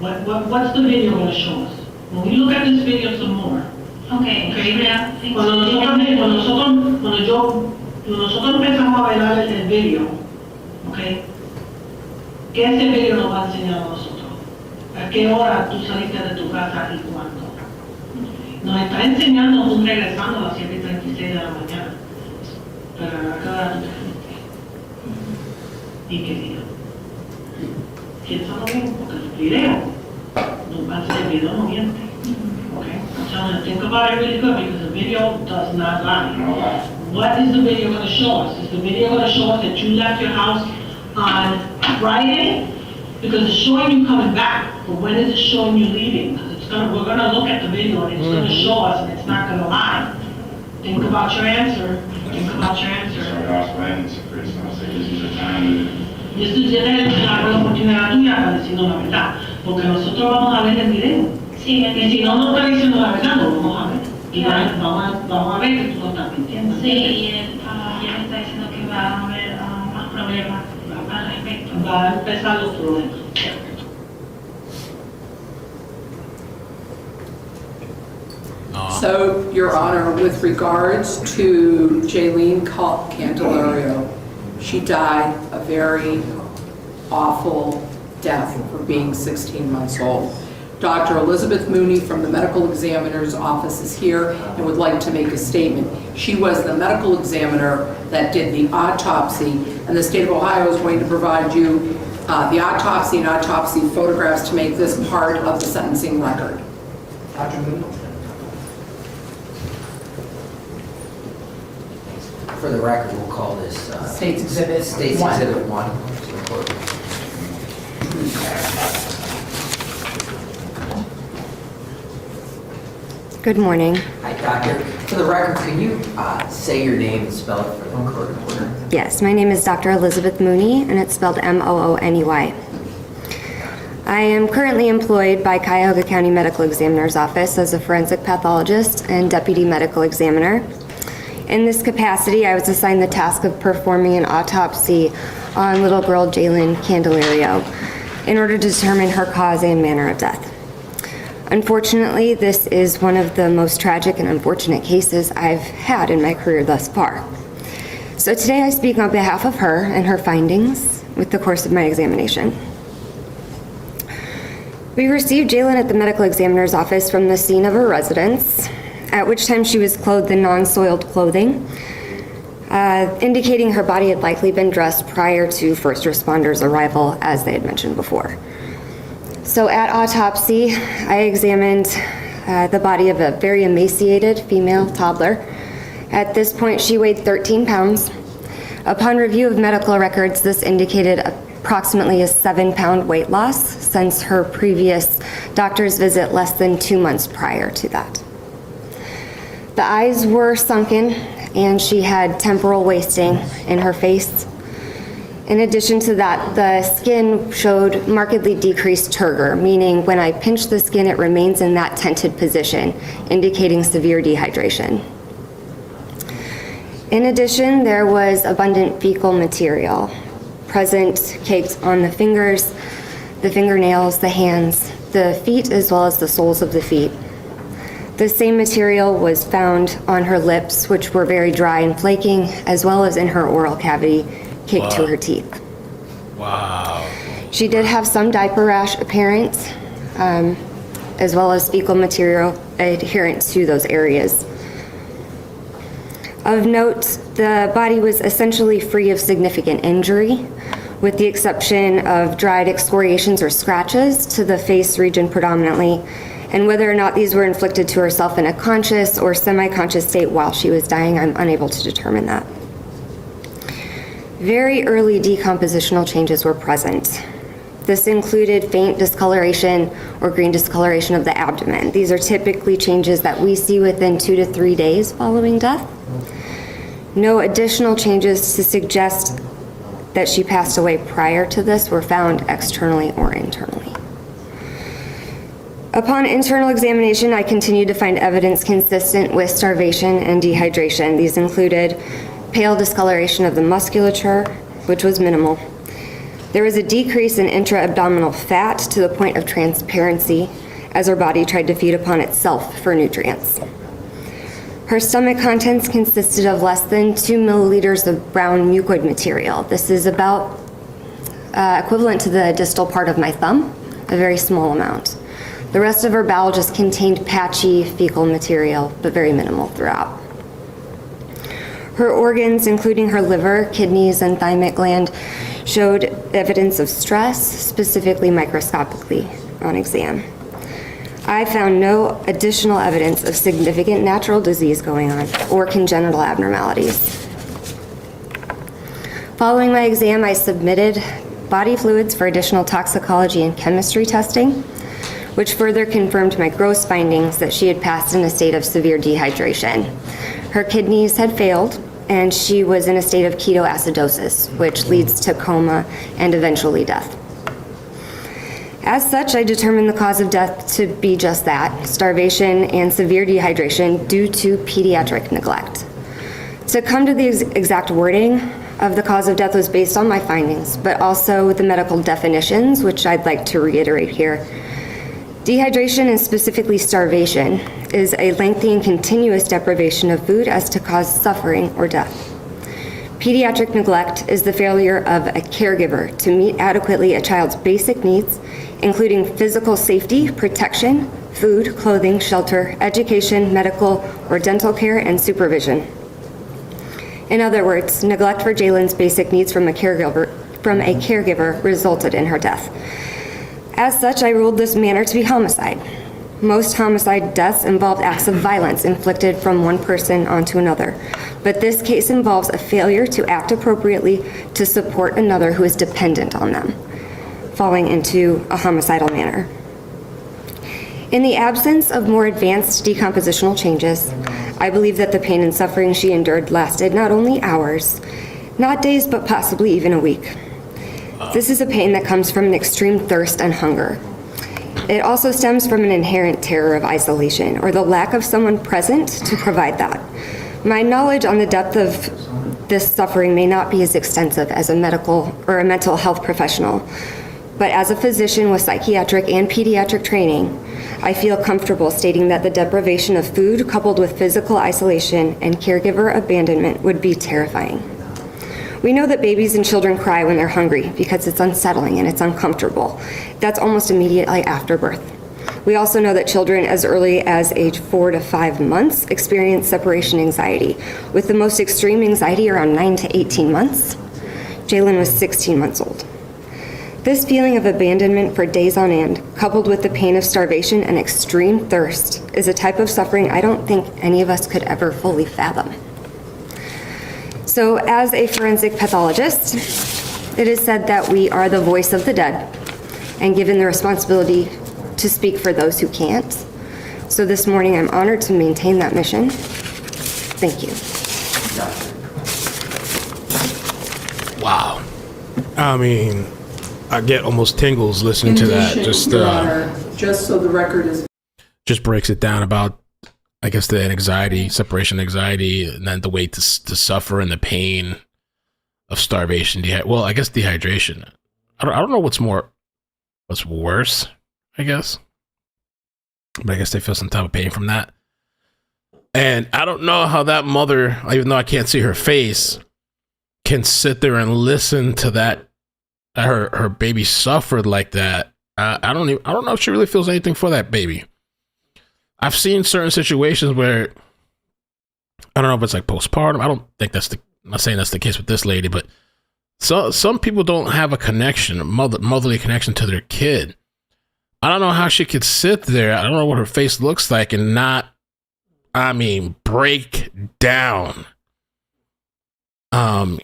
Speaker 10: What's the video gonna show us? When we look at this video some more,
Speaker 5: Okay,
Speaker 10: okay?
Speaker 5: yeah,
Speaker 10: Cuando nosotros empezamos a bailar el video, okay? ¿Qué ese video nos va a enseñar a nosotros? ¿A qué hora tú saliste de tu casa y cuándo? Nos está enseñando tú regresando a las 7:36 de la mañana. Pero a qué hora tú te fuiste. ¿Y qué día? Piénsalo bien, porque el video, el video no miente. Okay? I'm telling you, think about it really good because the video does not lie.
Speaker 9: No lie.
Speaker 10: What is the video going to show us? Is the video going to show us that you left your house on Friday? Because it's showing you coming back, but when is it showing you leaving? Because we're going to look at the video and it's going to show us and it's not going to lie. Think about your answer. Think about your answer.
Speaker 9: So I was planning to Chris, I said, this is the time
Speaker 10: Y esto tienes la oportunidad tuya para decirnos la verdad, porque nosotros vamos a ver el video.
Speaker 5: sí,
Speaker 10: Y si no nos está diciendo la verdad, no vamos a ver. Y vamos a ver que tú no estás mintiendo.
Speaker 5: sí, y él ya me está diciendo que va a haber más problemas al respecto.
Speaker 10: Va a empezar los problemas.
Speaker 3: So, Your Honor, with regards to Jaylene Candelario, she died a very awful death for being 16 months old. Dr. Elizabeth Mooney from the medical examiner's office is here and would like to make a statement. She was the medical examiner that did the autopsy, and the state of Ohio is going to provide you the autopsy and autopsy photographs to make this part of the sentencing record.
Speaker 4: Dr. Moon?
Speaker 2: For the record, we'll call this
Speaker 3: State's Exhibit
Speaker 2: State's
Speaker 3: 1.
Speaker 2: Exhibit 1 to the court.
Speaker 11: Good morning.
Speaker 2: Hi, Doctor. For the record, can you say your name and spell it for the court reporter?
Speaker 11: Yes, my name is Dr. Elizabeth Mooney, and it's spelled Mooney. I am currently employed by Cuyahoga County Medical Examiner's Office as a forensic pathologist and deputy medical examiner. In this capacity, I was assigned the task of performing an autopsy on little girl Kristel Candelario in order to determine her cause and manner of death. Unfortunately, this is one of the most tragic and unfortunate cases I've had in my career thus far. So today I speak on behalf of her and her findings with the course of my examination. We received Jalen at the medical examiner's office from the scene of her residence, at which time she was clothed in non-soiled clothing, indicating her body had likely been dressed prior to first responders' arrival, as they had mentioned before. So at autopsy, I examined the body of a very emaciated female toddler. At this point, she weighed 13 pounds. Upon review of medical records, this indicated approximately a 7-pound weight loss since her previous doctor's visit less than 2 months prior to that. The eyes were sunken, and she had temporal wasting in her face. In addition to that, the skin showed markedly decreased turgor, meaning when I pinch the skin, it remains in that tented position, indicating severe dehydration. In addition, there was abundant fecal material present caked on the fingers, the fingernails, the hands, the feet, as well as the soles of the feet. The same material was found on her lips, which were very dry and flaking, as well as in her oral cavity, caked to her teeth.
Speaker 1: Wow.
Speaker 11: She did have some diaper rash apparent, as well as fecal material adherent to those areas. Of note, the body was essentially free of significant injury, with the exception of dried excoriations or scratches to the face region predominantly, and whether or not these were inflicted to herself in a conscious or semi-conscious state while she was dying, I'm unable to determine that. Very early decompositional changes were present. This included faint discoloration or green discoloration of the abdomen. These are typically changes that we see within 2 to 3 days following death. No additional changes to suggest that she passed away prior to this were found externally or internally. Upon internal examination, I continued to find evidence consistent with starvation and dehydration. These included pale discoloration of the musculature, which was minimal. There was a decrease in intra-abdominal fat to the point of transparency as her body tried to feed upon itself for nutrients. Her stomach contents consisted of less than 2 milliliters of brown mucoid material. This is about equivalent to the distal part of my thumb, a very small amount. The rest of her bowel just contained patchy fecal material, but very minimal throughout. Her organs, including her liver, kidneys, and thymic gland, showed evidence of stress, specifically microscopically on exam. I found no additional evidence of significant natural disease going on or congenital abnormalities. Following my exam, I submitted body fluids for additional toxicology and chemistry testing, which further confirmed my gross findings that she had passed in a state of severe dehydration. Her kidneys had failed, and she was in a state of ketoacidosis, which leads to coma and eventually death. As such, I determined the cause of death to be just that, starvation and severe dehydration due to pediatric neglect. To come to the exact wording of the cause of death was based on my findings, but also the medical definitions, which I'd like to reiterate here. Dehydration, and specifically starvation, is a lengthy and continuous deprivation of food as to cause suffering or death. Pediatric neglect is the failure of a caregiver to meet adequately a child's basic needs, including physical safety, protection, food, clothing, shelter, education, medical or dental care, and supervision. In other words, neglect for Jalen's basic needs from a caregiver from a caregiver resulted in her death. As such, I ruled this manner to be homicide. Most homicide deaths involve acts of violence inflicted from one person onto another, but this case involves a failure to act appropriately to support another who is dependent on them, falling into a homicidal manner. In the absence of more advanced decompositional changes, I believe that the pain and suffering she endured lasted not only hours, not days, but possibly even a week. This is a pain that comes from an extreme thirst and hunger. It also stems from an inherent terror of isolation, or the lack of someone present to provide that. My knowledge on the depth of this suffering may not be as extensive as a medical or a mental health professional, but as a physician with psychiatric and pediatric training, I feel comfortable stating that the deprivation of food coupled with physical isolation and caregiver abandonment would be terrifying. We know that babies and children cry when they're hungry because it's unsettling and it's uncomfortable. That's almost immediately after birth. We also know that children as early as age 4 to 5 months experience separation anxiety, with the most extreme anxiety around 9 to 18 months. Jalen was 16 months old. This feeling of abandonment for days on end, coupled with the pain of starvation and extreme thirst, is a type of suffering I don't think any of us could ever fully fathom. So, as a forensic pathologist, it is said that we are the voice of the dead and given the responsibility to speak for those who can't. So this morning, I'm honored to maintain that mission. Thank you.
Speaker 1: Wow. I mean, I get almost tingles listening to that. Just,
Speaker 3: Your Honor, just so the record is
Speaker 1: just breaks it down about, I guess, the anxiety, separation anxiety, and then the way to suffer and the pain of starvation. Well, I guess dehydration. I don't know what's worse, I guess. But I guess they feel some type of pain from that. And I don't know how that mother, even though I can't see her face, can sit there and listen to that. Her baby suffered like that. I don't know if she really feels anything for that baby. I've seen certain situations where I don't know if it's like postpartum. I don't think I'm not saying that's the case with this lady, but some people don't have a connection, a motherly connection to their kid. I don't know how she could sit there. I don't know what her face looks like and not, break down,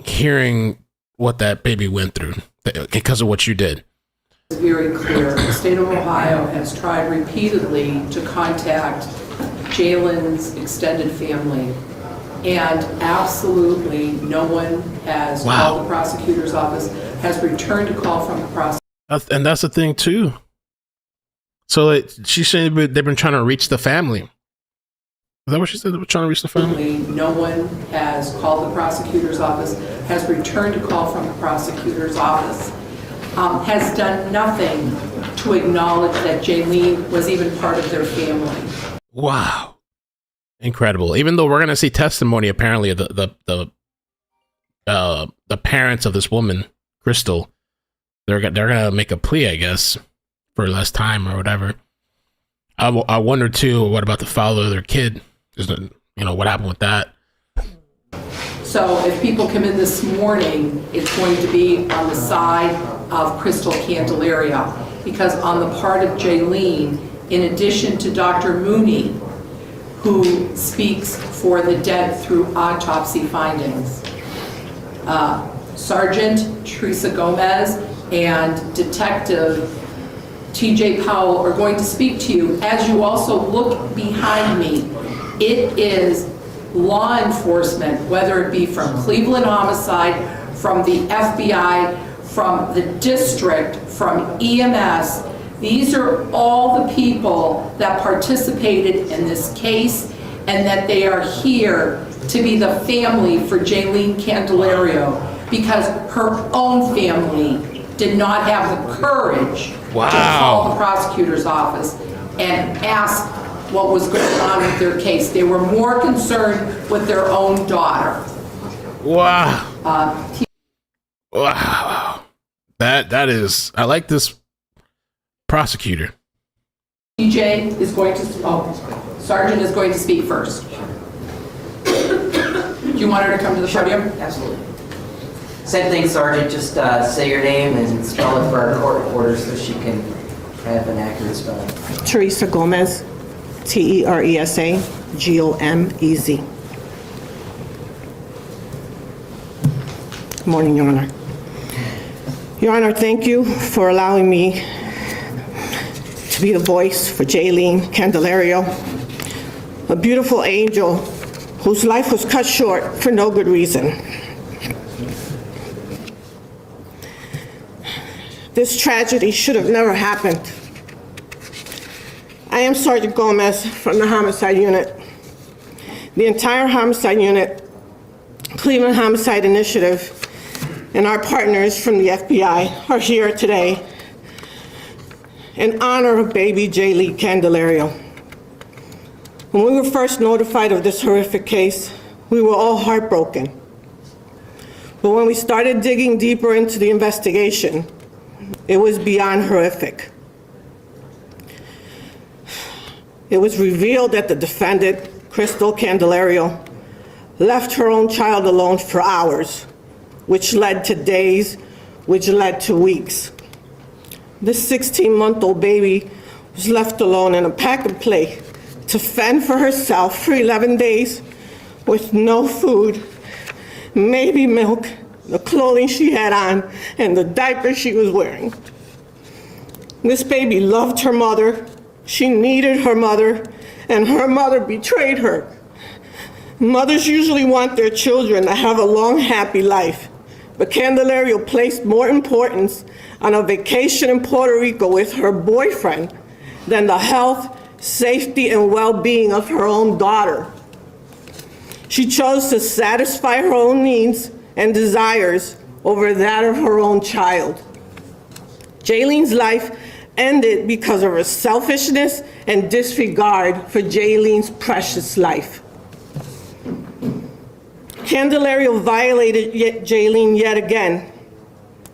Speaker 1: hearing what that baby went through because of what you did.
Speaker 3: It's very clear. The state of Ohio has tried repeatedly to contact Jalen's extended family, and absolutely no one has called the prosecutor's office, has returned a call from the prosecutor.
Speaker 1: And that's the thing too. So she said they've been trying to reach the family. Is that what she said? They were trying to reach the family?
Speaker 3: No one has called the prosecutor's office, has returned a call from the prosecutor's office, has done nothing to acknowledge that Jaylene was even part of their family.
Speaker 1: Wow. Incredible. Even though we're going to see testimony, apparently, of the parents of this woman, Kristel, they're going to make a plea, I guess, for less time or whatever. I wonder too, what about the father of their kid? What happened with that?
Speaker 3: So if people come in this morning, it's going to be on the side of Kristel Candelario, because on the part of Jaylene, in addition to Dr. Mooney, who speaks for the dead through autopsy findings, Sergeant Teresa Gomez and Detective TJ Powell are going to speak to you. As you also look behind me, it is law enforcement, whether it be from Cleveland Homicide, from the FBI, from the district, from EMS. These are all the people that participated in this case, and that they are here to be the family for Jaylene Candelario, because her own family did not have the courage to call the prosecutor's office and ask what was going on with their case. They were more concerned with their own daughter.
Speaker 1: Wow. Wow. That is, I like this prosecutor.
Speaker 3: TJ is going to, Sergeant is going to speak first. Do you want her to come to the podium?
Speaker 2: Absolutely. Same thing, Sergeant, just say your name and spell it for our court reporter so she can have an accurate spelling.
Speaker 12: Teresa Gomez, Teresa Gomez. Good morning, Your Honor. Your Honor, thank you for allowing me to be the voice for Jaylene Candelario, a beautiful angel whose life was cut short for no good reason. This tragedy should have never happened. I am Sergeant Gomez from the Homicide Unit. The entire Homicide Unit, Cleveland Homicide Initiative, and our partners from the FBI are here today in honor of baby Jaylene Candelario. When we were first notified of this horrific case, we were all heartbroken. But when we started digging deeper into the investigation, it was beyond horrific. It was revealed that the defendant, Kristel Candelario, left her own child alone for hours, which led to days, which led to weeks. This 16-month-old baby was left alone in a pack and play to fend for herself for 11 days with no food, maybe milk, the clothing she had on, and the diaper she was wearing. This baby loved her mother, she needed her mother, and her mother betrayed her. Mothers usually want their children to have a long, happy life, but Candelario placed more importance on a vacation in Puerto Rico with her boyfriend than the health, safety, and well-being of her own daughter. She chose to satisfy her own needs and desires over that of her own child. Jaylene's life ended because of her selfishness and disregard for Jaylene's precious life. Candelario violated Jaylene yet again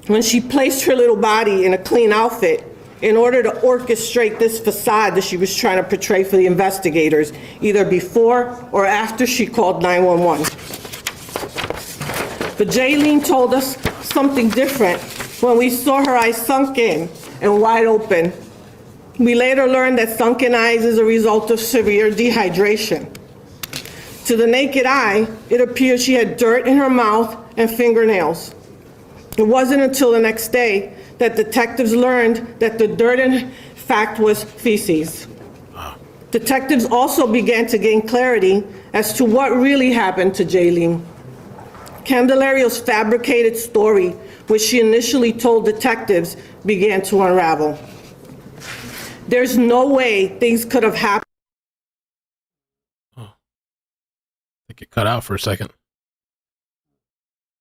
Speaker 12: when she placed her little body in a clean outfit in order to orchestrate this facade that she was trying to portray for the investigators, either before or after she called 911. But Jaylene told us something different when we saw her eyes sunk in and wide open. We later learned that sunken eyes is a result of severe dehydration. To the naked eye, it appeared she had dirt in her mouth and fingernails. It wasn't until the next day that detectives learned that the dirt in fact was feces. Detectives also began to gain clarity as to what really happened to Jaylene. Candelario's fabricated story, which she initially told detectives, began to unravel. There's no way things could have happened.
Speaker 1: I think it cut out for a second.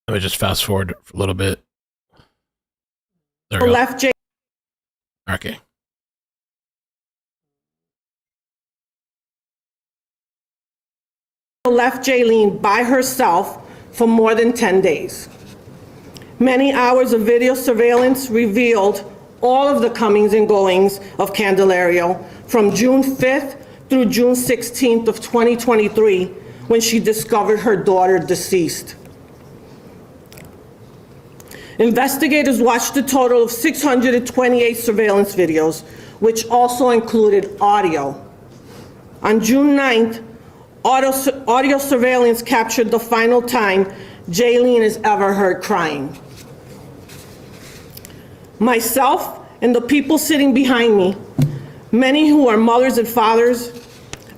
Speaker 1: Let me just fast forward a little bit. There we go.
Speaker 12: Left
Speaker 1: Okay.
Speaker 12: left Jaylene by herself for more than 10 days. Many hours of video surveillance revealed all of the comings and goings of Candelario from June 5th through June 16th of 2023, when she discovered her daughter deceased. Investigators watched a total of 628 surveillance videos, which also included audio. On June 9th, audio surveillance captured the final time Jaylene is ever heard crying. Myself and the people sitting behind me, many who are mothers and fathers,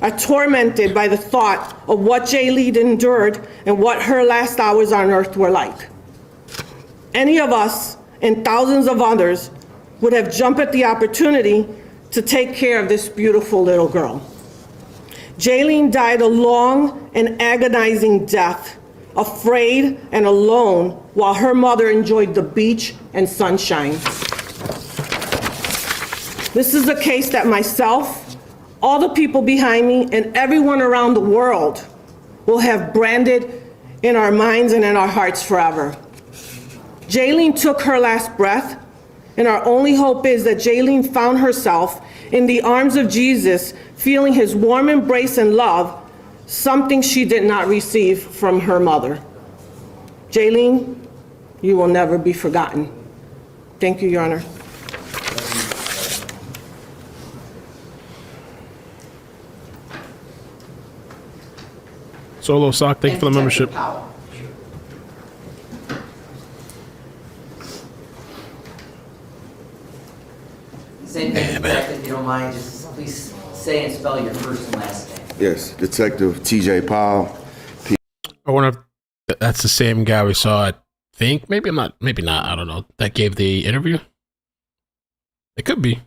Speaker 12: are tormented by the thought of what Jaylene endured and what her last hours on earth were like. Any of us and thousands of others would have jumped at the opportunity to take care of this beautiful little girl. Jaylene died a long and agonizing death, afraid and alone, while her mother enjoyed the beach and sunshine. This is a case that myself, all the people behind me, and everyone around the world will have branded in our minds and in our hearts forever. Jaylene took her last breath, and our only hope is that Jaylene found herself in the arms of Jesus, feeling his warm embrace and love, something she did not receive from her mother. Jaylene, You will never be forgotten. Thank you, Your Honor.
Speaker 1: Solo Sock, thank you for the membership.
Speaker 3: Powell.
Speaker 2: Same thing, Detective, if you don't mind, just please say and spell your first and last name.
Speaker 7: Yes, Detective T.J. Powell.
Speaker 1: I wonder if that's the same guy we saw, I think. Maybe I'm not, maybe not, I don't know. That gave the interview? It could be.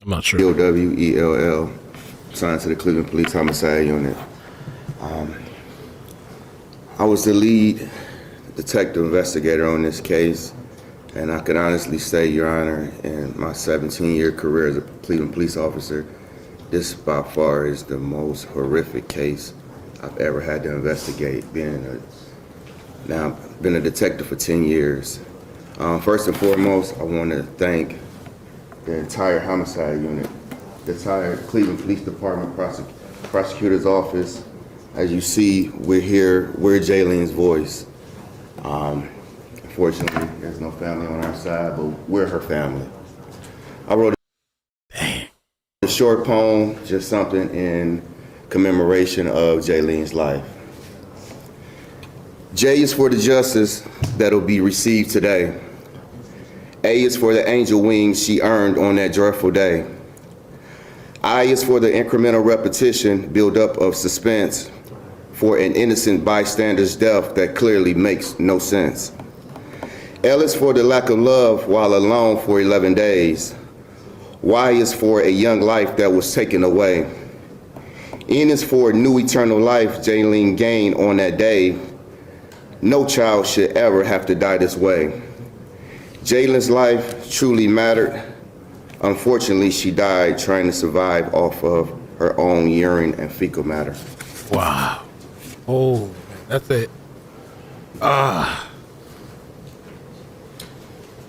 Speaker 1: I'm not sure.
Speaker 7: P-O-W-E-L-L, assigned to the Cleveland Police Homicide Unit. I was the lead detective investigator on this case, and I can honestly say, Your Honor, in my 17-year career as a Cleveland police officer, this by far is the most horrific case I've ever had to investigate. Now, I've been a detective for 10 years. First and foremost, I want to thank the entire homicide unit, the entire Cleveland Police Department, prosecutor's office. As you see, we're here, we're Jaylene's voice. Unfortunately, there's no family on our side, but we're her family. I wrote a short poem, just something in commemoration of Jaylene's life. J is for the justice that'll be received today. A is for the angel wings she earned on that joyful day. I is for the incremental repetition, build-up of suspense for an innocent bystander's death that clearly makes no sense. L is for the lack of love while alone for 11 days. Y is for a young life that was taken away. N is for new eternal life Jaylene gained on that day. No child should ever have to die this way. Jaylene's life truly mattered. Unfortunately, she died trying to survive off of her own urine and fecal matter.
Speaker 1: Wow. Oh, that's it.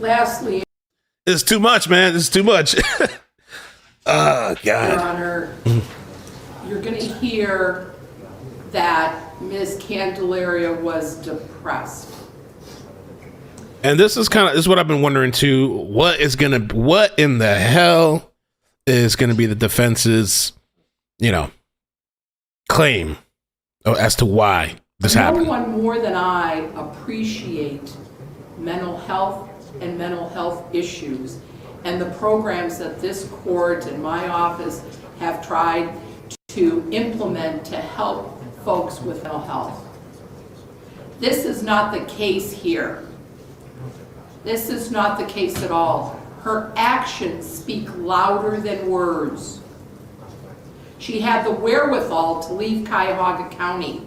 Speaker 3: Lastly,
Speaker 1: It's too much, man. It's too much. Oh,
Speaker 3: Your
Speaker 1: God.
Speaker 3: Honor, you're going to hear that Ms. Candelario was depressed.
Speaker 1: And this is this is what I've been wondering too. What in the hell is gonna be the defense's, claim as to why this happened?
Speaker 3: No one more than I appreciate mental health and mental health issues and the programs that this court and my office have tried to implement to help folks with mental health. This is not the case here. This is not the case at all. Her actions speak louder than words. She had the wherewithal to leave Cuyahoga County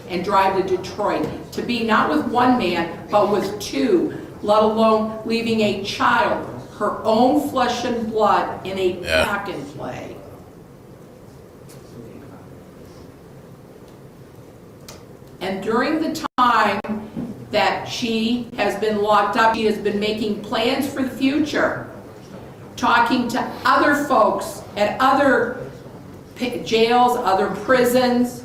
Speaker 3: and drive to Detroit, to be not with one man, but with two, let alone leaving a child, her own flesh and blood, in a pack and play. And during the time that she has been locked up, she has been making plans for the future, talking to other folks at other jails, other prisons.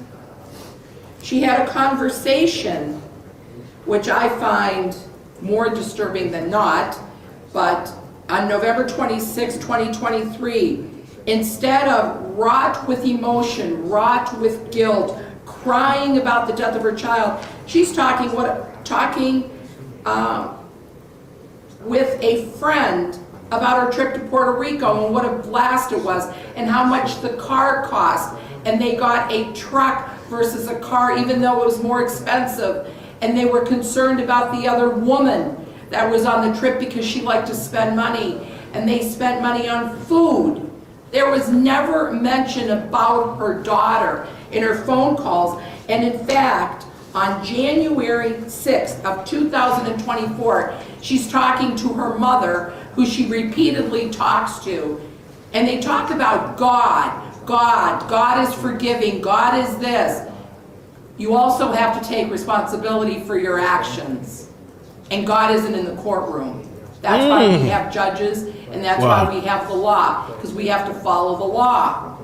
Speaker 3: She had a conversation, which I find more disturbing than not, but on November 26, 2023, instead of wrought with emotion, wrought with guilt, crying about the death of her child, she's talking with a friend about her trip to Puerto Rico and what a blast it was and how much the car cost. And they got a truck versus a car, even though it was more expensive. And they were concerned about the other woman that was on the trip because she liked to spend money. And they spent money on food. There was never mention about her daughter in her phone calls. And in fact, on January 6th of 2024, she's talking to her mother, who she repeatedly talks to. And they talk about God. God is forgiving. God is this. You also have to take responsibility for your actions. And God isn't in the courtroom. That's why we have judges, and that's why we have the law, because we have to follow the law.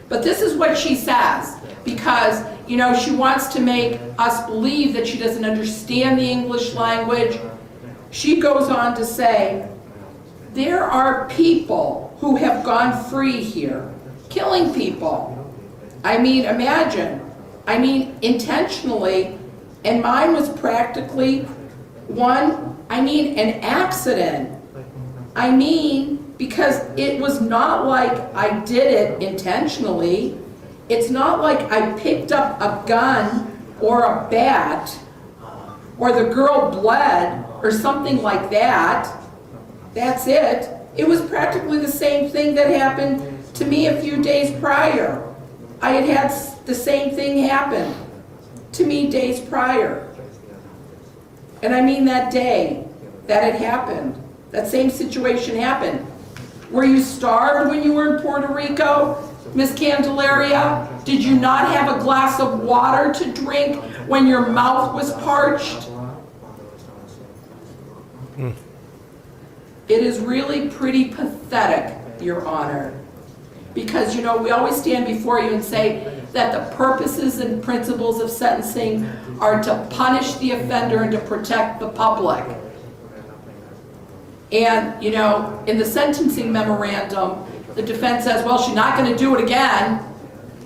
Speaker 3: But this is what she says, because, you know, she wants to make us believe that she doesn't understand the English language. She goes on to say, there are people who have gone free here, killing people. I mean, imagine. I mean, intentionally, and mine was practically an accident. I mean, because it was not like I did it intentionally. It's not like I picked up a gun or a bat or the girl bled or something like that. That's it. It was practically the same thing that happened to me a few days prior. I had had the same thing happen to me days prior. And I mean that day that it happened, that same situation happened. Were you starved when you were in Puerto Rico, Miss Candelaria? Did you not have a glass of water to drink when your mouth was parched? It is really pretty pathetic, Your Honor. Because, you know, we always stand before you and say that the purposes and principles of sentencing are to punish the offender and to protect the public. And, you know, in the sentencing memorandum, the defense says, well, she's not going to do it again.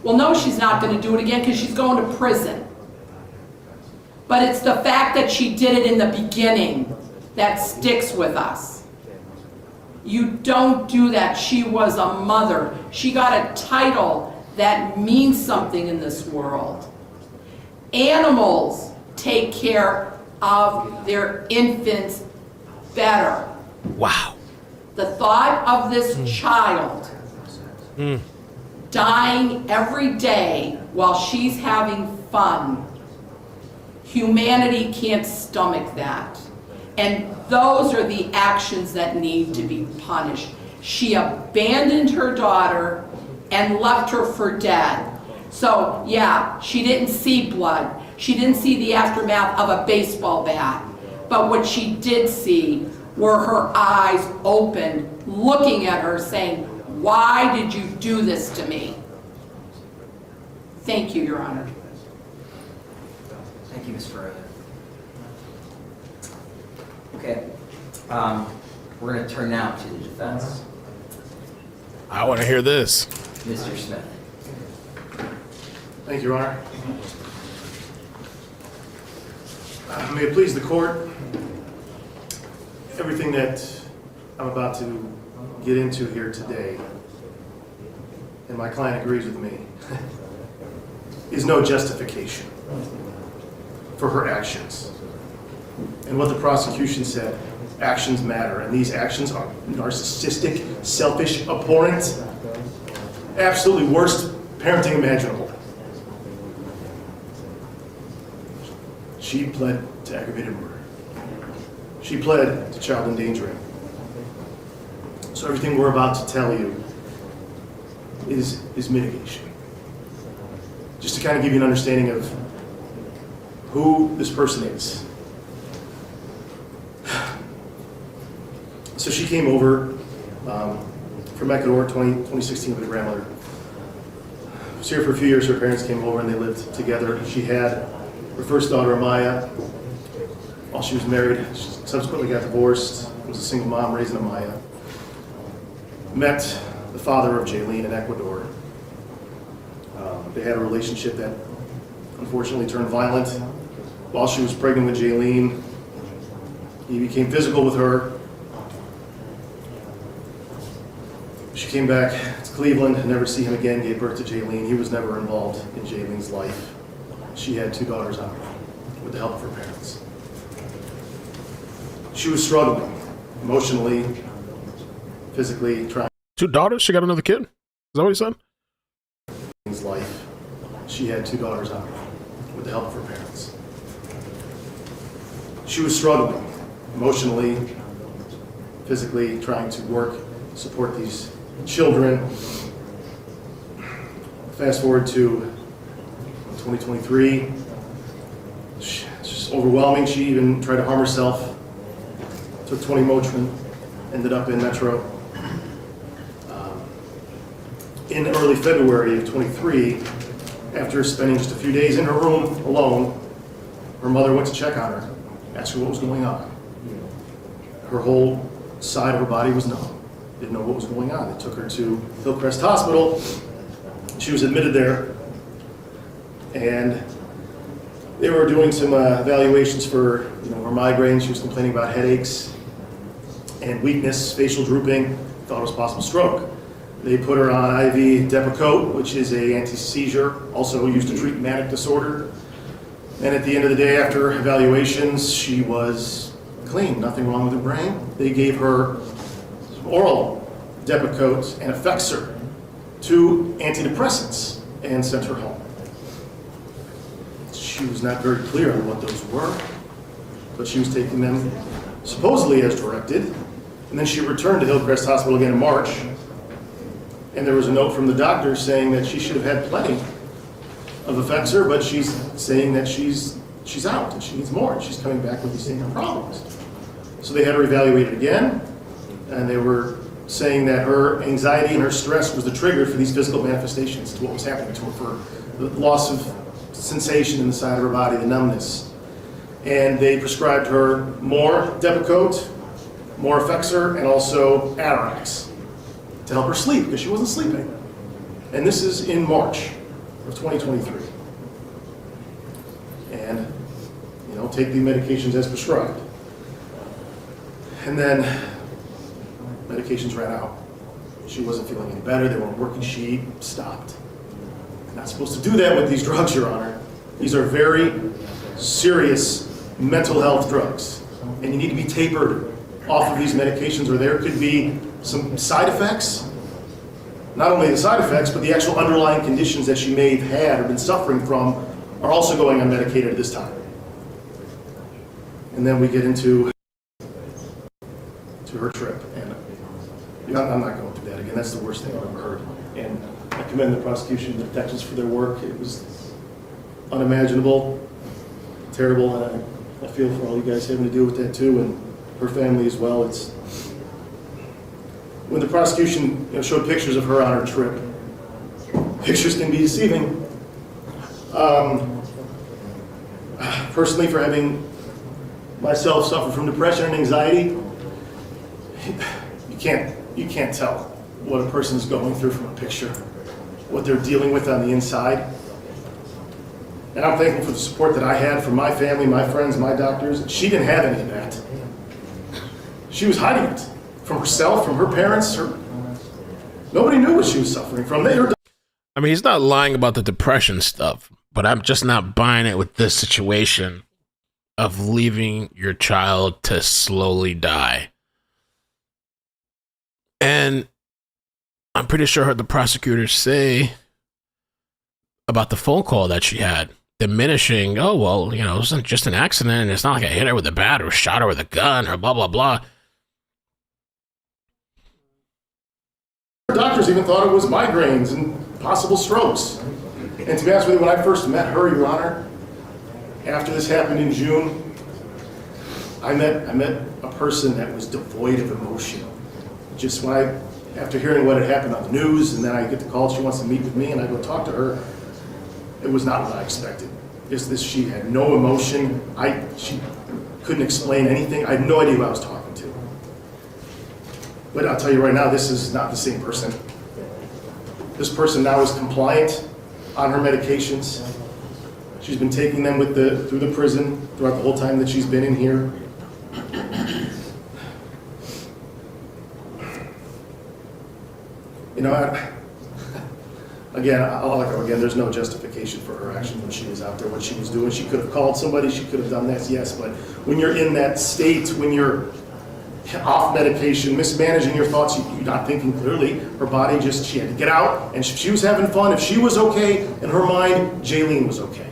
Speaker 3: Well, no, she's not going to do it again because she's going to prison. But it's the fact that she did it in the beginning that sticks with us. You don't do that. She was a mother. She got a title that means something in this world. Animals take care of their infants better.
Speaker 1: Wow.
Speaker 3: The thought of this child dying every day while she's having fun, humanity can't stomach that. And those are the actions that need to be punished. She abandoned her daughter and left her for dead. So yeah, she didn't see blood. She didn't see the aftermath of a baseball bat. But what she did see were her eyes open, looking at her saying, why did you do this to me? Thank you, Your Honor.
Speaker 2: Thank you, Ms. Ferrer. Okay, we're going to turn now to the defense.
Speaker 1: I want to hear this.
Speaker 2: Mr. Smith.
Speaker 4: Thank you, Your Honor. May it please the court, everything that I'm about to get into here today, and my client agrees with me, is no justification for her actions. And what the prosecution said, actions matter, and these actions are narcissistic, selfish, abhorrent, absolutely worst parenting imaginable. She pled to aggravated murder. She pled to child endangering. So everything we're about to tell you is mitigation. Just to kind of give you an understanding of who this person is. So she came over from Ecuador 2016 with her grandmother. She was here for a few years. Her parents came over and they lived together. She had her first daughter, Amaya, while she was married. She subsequently got divorced, was a single mom raising Amaya. Met the father of Jaylene in Ecuador. They had a relationship that unfortunately turned violent. While she was pregnant with Jaylene, he became physical with her. She came back to Cleveland and never see him again, gave birth to Jaylene. He was never involved in Jaylene's life. She had 2 daughters on her with the help of her parents. She was struggling emotionally, physically, trying
Speaker 1: 2 daughters? She got another kid? Is that what he said?
Speaker 4: Jaylene's life. She had 2 daughters on her with the help of her parents. She was struggling emotionally, physically, trying to work, support these children. Fast forward to 2023. It's just overwhelming. She even tried to harm herself. Took 20 Motrin, ended up in Metro. in early February of 23, after spending just a few days in her room alone, her mother went to check on her, asked her what was going on. Her whole side of her body was numb, didn't know what was going on. They took her to Hillcrest Hospital. She was admitted there, and they were doing some evaluations for her migraine. She was complaining about headaches and weakness, facial drooping, thought it was possible stroke. They put her on IV Depakote, which is a anti-seizure, also used to treat manic disorder. And at the end of the day, after evaluations, she was clean, nothing wrong with her brain. They gave her oral Depakote and Effexor, 2 antidepressants, and sent her home. She was not very clear on what those were, but she was taking them supposedly as directed. And then she returned to Hillcrest Hospital again in March, and there was a note from the doctor saying that she should have had plenty of Effexor, but she's saying that she's out and she needs more, and she's coming back with these same problems. So they had her evaluated again, and they were saying that her anxiety and her stress was the trigger for these physical manifestations to what was happening to her, for the loss of sensation in the side of her body, the numbness. And they prescribed her more Depakote, more Effexor, and also Atarax to help her sleep, because she wasn't sleeping. And this is in March of 2023. And, take the medications as prescribed. And then medications ran out. She wasn't feeling any better, they weren't working, she stopped. You're not supposed to do that with these drugs, Your Honor. These are very serious mental health drugs, and you need to be tapered off of these medications, or there could be some side effects. Not only the side effects, but the actual underlying conditions that she may have had or been suffering from are also going unmedicated at this time. And then we get into her trip, and I'm not going through that again. That's the worst thing I've ever heard. And I commend the prosecution and the detectives for their work. It was unimaginable, terrible, and I feel for all you guys having to deal with that too, and her family as well. It's when the prosecution showed pictures of her on her trip. Pictures can be deceiving. Personally, for having myself suffer from depression and anxiety, you can't tell what a person is going through from a picture, what they're dealing with on the inside. And I'm thankful for the support that I had from my family, my friends, my doctors. She didn't have any of that. She was hiding it from herself, from her parents. Nobody knew what she was suffering from.
Speaker 1: I mean, he's not lying about the depression stuff, but I'm just not buying it with this situation of leaving your child to slowly die. And I'm pretty sure I heard the prosecutors say about the phone call that she had, diminishing, it wasn't just an accident, and it's not like I hit her with a bat or shot her with a gun or blah, blah, blah.
Speaker 4: Doctors even thought it was migraines and possible strokes. And to be honest with you, when I first met her, Your Honor, after this happened in June, I met a person that was devoid of emotion. Just after hearing what had happened on the news, and then I get the call, she wants to meet with me, and I go talk to her, it was not what I expected. She had no emotion. She couldn't explain anything. I had no idea who I was talking to. But I'll tell you right now, this is not the same person. This person now is compliant on her medications. She's been taking them through the prison throughout the whole time that she's been in here. Again, there's no justification for her action when she was out there, what she was doing. She could have called somebody, she could have done this, yes, but when you're in that state, when you're off medication, mismanaging your thoughts, you're not thinking clearly, her body she had to get out, and if she was having fun, if she was okay, in her mind, Jaylene was okay.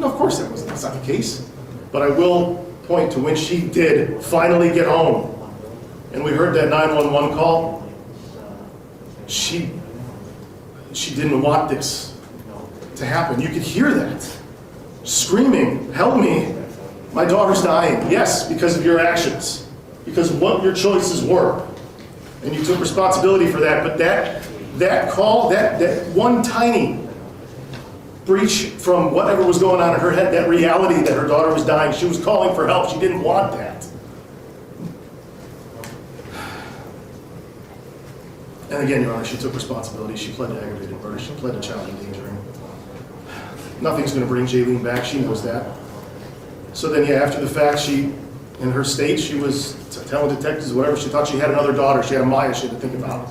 Speaker 4: Of course that's not the case, but I will point to when she did finally get home, and we heard that 911 call, she didn't want this to happen. You could hear that. Screaming, help me, my daughter's dying. Yes, because of your actions, because of what your choices were. And you took responsibility for that, but that call, that one tiny breach from whatever was going on in her head, that reality that her daughter was dying, she was calling for help, she didn't want that. And again, Your Honor, she took responsibility, she pled to aggravated murder, she pled to child endangering. Nothing's gonna bring Jaylene back, she knows that. So then, yeah, after the fact, she, in her state, she was telling detectives whatever, she thought she had another daughter, she had a Maya she had to think about.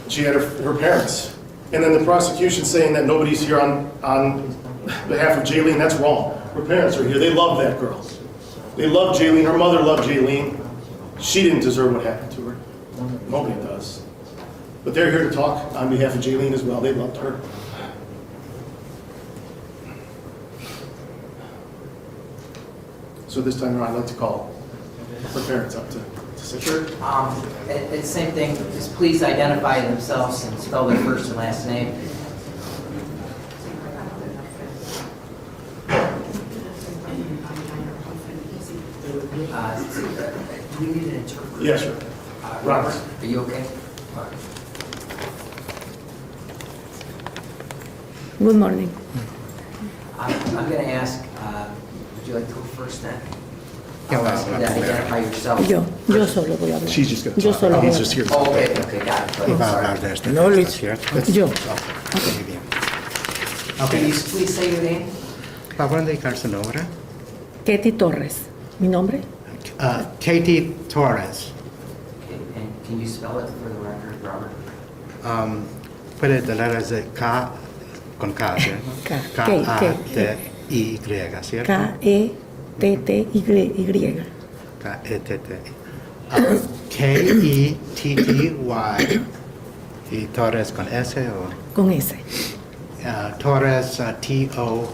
Speaker 4: She had her parents. And then the prosecution saying that nobody's here on behalf of Jaylene, that's wrong. Her parents are here, they love that girl. They love Jaylene, her mother loved Jaylene. She didn't deserve what happened to her. Nobody does. But they're here to talk on behalf of Jaylene as well, they loved her. So this time around, I'd like to call her parents up to sit.
Speaker 2: Sure. It's the same thing, just please identify themselves and spell their first and last name. Do we need an interpreter?
Speaker 4: Yes, sir. Robert.
Speaker 2: Are you okay? All right.
Speaker 13: Good morning.
Speaker 2: I'm going to ask, would you like to go first then? Identify yourself.
Speaker 13: Yo solo voy a hablar.
Speaker 4: She's just going to
Speaker 13: Yo
Speaker 4: talk.
Speaker 13: solo voy a
Speaker 4: He's
Speaker 13: hablar.
Speaker 4: just here.
Speaker 2: Oh, okay, got it.
Speaker 14: Va a
Speaker 2: Sorry.
Speaker 14: hablar de esto.
Speaker 13: No, Luis. Yo.
Speaker 14: Muy bien.
Speaker 2: Can you please say your name?
Speaker 14: ¿Puedo indicar su nombre?
Speaker 13: Katie Torres. ¿Mi nombre?
Speaker 14: Katie Torres.
Speaker 2: Okay, and can you spell it for the record, Robert?
Speaker 14: Puede leerse de K con K, ¿cierto?
Speaker 13: K.
Speaker 14: K-A-T-I-Y, ¿cierto?
Speaker 13: K-E-T-T-Y.
Speaker 14: K-E-T-T. K-E-T-T-Y. ¿Y Torres con S o?
Speaker 13: Con S.
Speaker 14: Torres, T-O-R-R-E-S.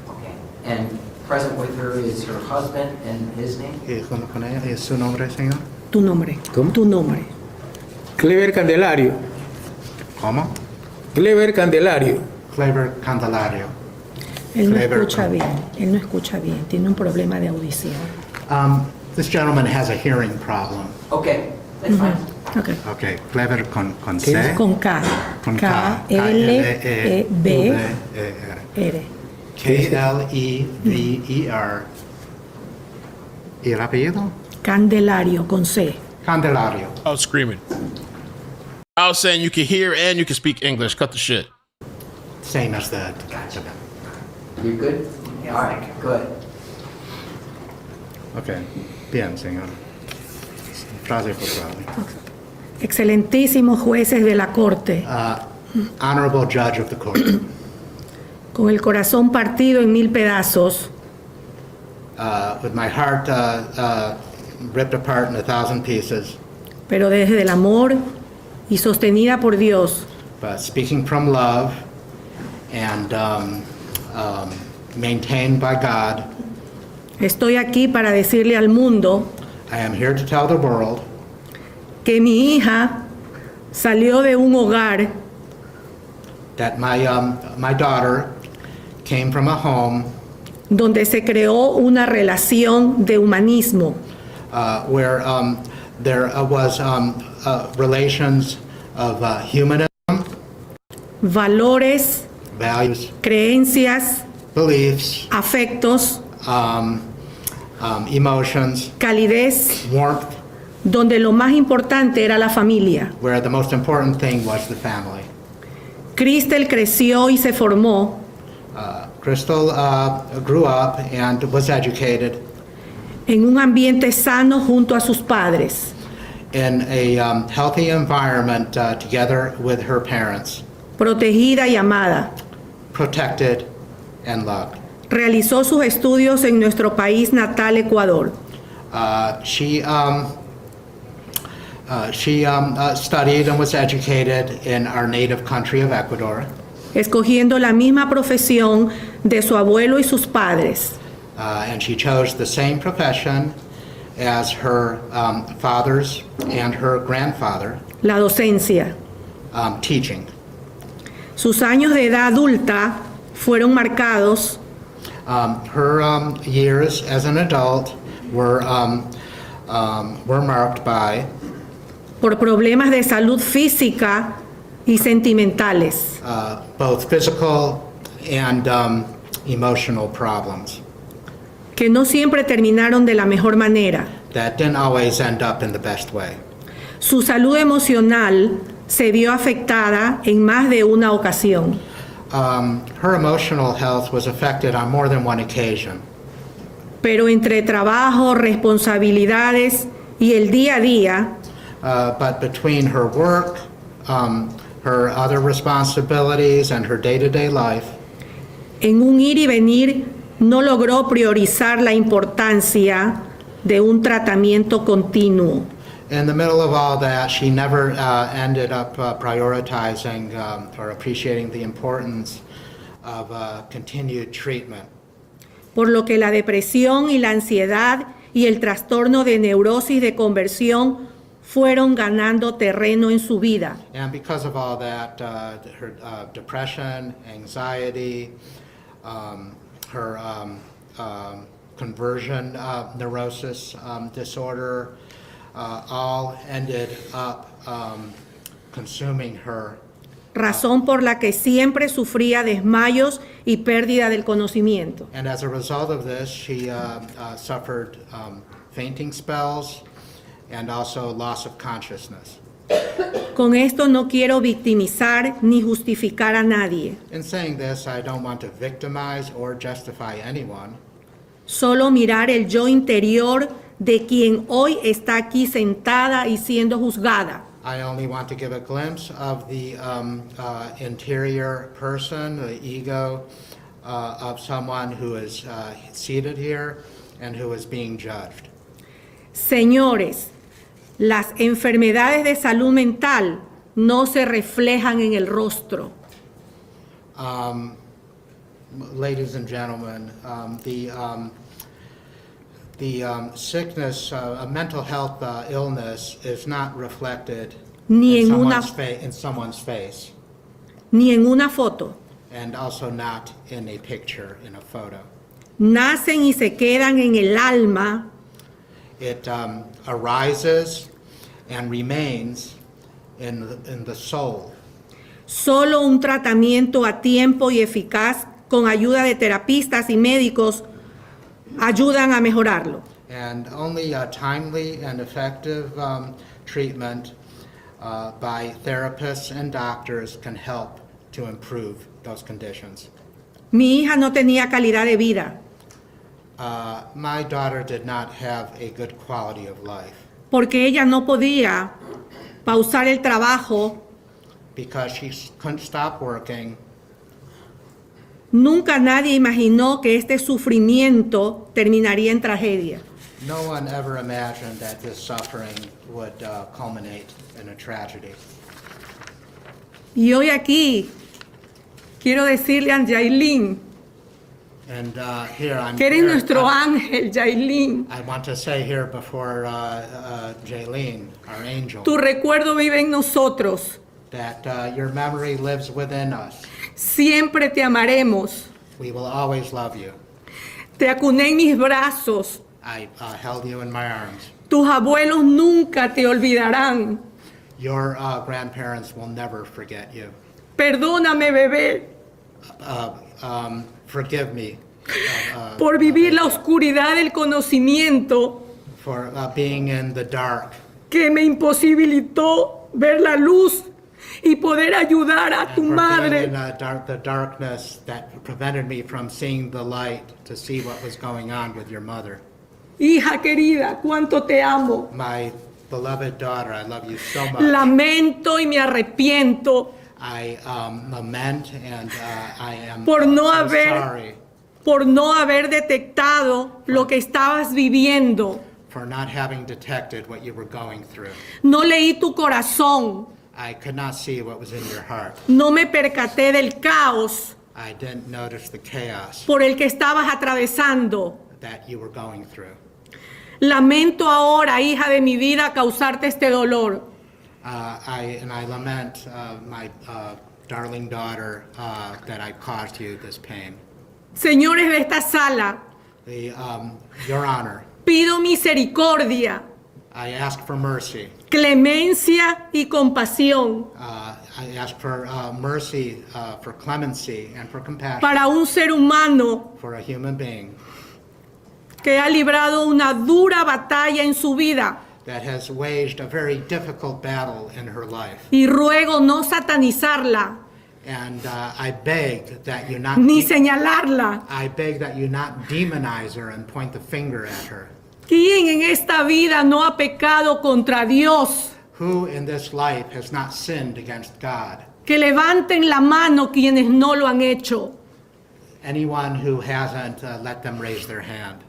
Speaker 2: Okay. And present with her is her husband and his name?
Speaker 14: ¿Y con ella es su nombre, señor?
Speaker 13: Tu nombre.
Speaker 14: ¿Cómo?
Speaker 13: Tu nombre.
Speaker 15: Clever Candelario.
Speaker 14: ¿Cómo?
Speaker 15: Clever Candelario.
Speaker 14: Clever Candelario.
Speaker 13: Él no
Speaker 14: Clever.
Speaker 13: escucha bien. Él no escucha bien. Tiene un problema de audición.
Speaker 14: This gentleman has a hearing problem.
Speaker 2: Okay, that's fine.
Speaker 13: Ok.
Speaker 14: Okay, Clever con C.
Speaker 13: Con K.
Speaker 14: Con K.
Speaker 13: K-L-E-B-R.
Speaker 14: K-L-E-V-E-R. ¿Y el apellido?
Speaker 13: Candelario, con C.
Speaker 14: Candelario.
Speaker 1: I was screaming. I was saying you can hear and you can speak English. Cut the shit.
Speaker 14: Same as the...
Speaker 2: You good? All right, good.
Speaker 14: Okay. Bien, señor. Frase por frase.
Speaker 13: Excelentísimos jueces de la Corte,
Speaker 14: Honorable Judge of the Court.
Speaker 13: con el corazón partido en 1000 pedazos,
Speaker 14: With my heart ripped apart in 1,000 pieces,
Speaker 13: pero desde el amor y sostenida por Dios,
Speaker 14: but speaking from love and maintained by God,
Speaker 13: estoy aquí para decirle al mundo
Speaker 14: I am here to tell the world
Speaker 13: que mi hija salió de un hogar
Speaker 14: that my daughter came from a home
Speaker 13: donde se creó una relación de humanismo,
Speaker 14: where there was relations of humanism,
Speaker 13: valores,
Speaker 14: values,
Speaker 13: creencias,
Speaker 14: beliefs,
Speaker 13: afectos,
Speaker 14: emotions,
Speaker 13: calidez,
Speaker 14: warmth,
Speaker 13: donde lo más importante era la familia.
Speaker 14: where the most important thing was the family.
Speaker 13: Kristel creció y se formó
Speaker 14: Kristel grew up and was educated
Speaker 13: en un ambiente sano junto a sus padres.
Speaker 14: in a healthy environment together with her parents,
Speaker 13: Protegida y amada.
Speaker 14: protected and loved.
Speaker 13: Realizó sus estudios en nuestro país natal, Ecuador.
Speaker 14: She studied and was educated in our native country of Ecuador,
Speaker 13: Escogiendo la misma profesión de su abuelo y sus padres.
Speaker 14: and she chose the same profession as her fathers and her grandfather,
Speaker 13: La docencia.
Speaker 14: teaching.
Speaker 13: Sus años de edad adulta fueron marcados
Speaker 14: Her years as an adult were marked by
Speaker 13: por problemas de salud física y sentimentales.
Speaker 14: Both physical and emotional problems
Speaker 13: Que no siempre terminaron de la mejor manera.
Speaker 14: that didn't always end up in the best way.
Speaker 13: Su salud emocional se vio afectada en más de una ocasión.
Speaker 14: Her emotional health was affected on more than one occasion.
Speaker 13: Pero entre trabajo, responsabilidades y el día a día,
Speaker 14: But between her work, her other responsibilities, and her day-to-day life,
Speaker 13: en un ir y venir, no logró priorizar la importancia de un tratamiento continuo.
Speaker 14: in the middle of all that, she never ended up prioritizing or appreciating the importance of continued treatment.
Speaker 13: Por lo que la depresión y la ansiedad y el trastorno de neurosis de conversión fueron ganando terreno en su vida.
Speaker 14: And because of all that, her depression, anxiety, her conversion neurosis disorder, all ended up consuming her.
Speaker 13: Razón por la que siempre sufría desmayos y pérdida del conocimiento.
Speaker 14: And as a result of this, she suffered fainting spells and also loss of consciousness.
Speaker 13: Con esto no quiero victimizar ni justificar a nadie.
Speaker 14: In saying this, I don't want to victimize or justify anyone.
Speaker 13: Solo mirar el yo interior de quien hoy está aquí sentada y siendo juzgada.
Speaker 14: I only want to give a glimpse of the interior person, the ego of someone who is seated here and who is being judged.
Speaker 13: Señores, las enfermedades de salud mental no se reflejan en el rostro.
Speaker 14: Ladies and gentlemen, the sickness, a mental health illness is not reflected
Speaker 13: Ni
Speaker 14: in
Speaker 13: en una-
Speaker 14: someone's face,
Speaker 13: Ni en una foto.
Speaker 14: and also not in a picture, in a photo.
Speaker 13: Nacen y se quedan en el alma
Speaker 14: It arises and remains in the soul.
Speaker 13: Solo un tratamiento a tiempo y eficaz con ayuda de terapistas y médicos ayudan a mejorarlo.
Speaker 14: And only a timely and effective treatment by therapists and doctors can help to improve those conditions.
Speaker 13: Mi hija no tenía calidad de vida
Speaker 14: My daughter did not have a good quality of life
Speaker 13: porque ella no podía pausar el trabajo.
Speaker 14: because she couldn't stop working.
Speaker 13: Nunca nadie imaginó que este sufrimiento terminaría en tragedia.
Speaker 14: No one ever imagined that this suffering would culminate in a tragedy.
Speaker 13: Y hoy aquí quiero decirle a Yailin
Speaker 14: And here I'm.
Speaker 13: que eres nuestro ángel, Yailin.
Speaker 14: I want to say here before Jaylene, our angel,
Speaker 13: Tu recuerdo vive en nosotros.
Speaker 14: that your memory lives within us.
Speaker 13: Siempre te amaremos.
Speaker 14: We will always love you.
Speaker 13: Te acuné en mis brazos.
Speaker 14: I held you in my arms.
Speaker 13: Tus abuelos nunca te olvidarán.
Speaker 14: Your grandparents will never forget you.
Speaker 13: Perdóname, bebé,
Speaker 14: Forgive me
Speaker 13: por vivir la oscuridad del conocimiento
Speaker 14: for being in the dark
Speaker 13: que me imposibilitó ver la luz y poder ayudar a
Speaker 14: and
Speaker 13: tu
Speaker 14: for being
Speaker 13: madre.
Speaker 14: in the darkness that prevented me from seeing the light to see what was going on with your mother.
Speaker 13: Hija querida, cuánto te amo.
Speaker 14: My beloved daughter, I love you so much.
Speaker 13: Lamento y me arrepiento
Speaker 14: I lament and I am
Speaker 13: por no
Speaker 14: so
Speaker 13: haber
Speaker 14: sorry
Speaker 13: por no haber detectado lo que estabas viviendo.
Speaker 14: for not having detected what you were going through.
Speaker 13: No leí tu corazón.
Speaker 14: I could not see what was in your heart.
Speaker 13: No me percaté del caos
Speaker 14: I didn't notice the chaos
Speaker 13: por el que estabas atravesando.
Speaker 14: that you were going through.
Speaker 13: Lamento ahora, hija de mi vida, causarte este dolor.
Speaker 14: I lament my darling daughter that I caused you this pain.
Speaker 13: Señores de esta sala,
Speaker 14: Your Honor,
Speaker 13: pido misericordia
Speaker 14: I ask for mercy.
Speaker 13: clemencia y compasión
Speaker 14: I ask for mercy, for clemency, and for compassion
Speaker 13: para un ser humano
Speaker 14: for a human being
Speaker 13: que ha librado una dura batalla en su vida.
Speaker 14: that has waged a very difficult battle in her life.
Speaker 13: Y ruego no satanizarla,
Speaker 14: And I beg that you not
Speaker 13: ni señalarla.
Speaker 14: I beg that you not demonize her and point the finger at her.
Speaker 13: ¿Quién en esta vida no ha pecado contra Dios?
Speaker 14: Who in this life has not sinned against God?
Speaker 13: Que levanten la mano quienes no lo han hecho.
Speaker 14: Anyone who hasn't, let them raise their hand.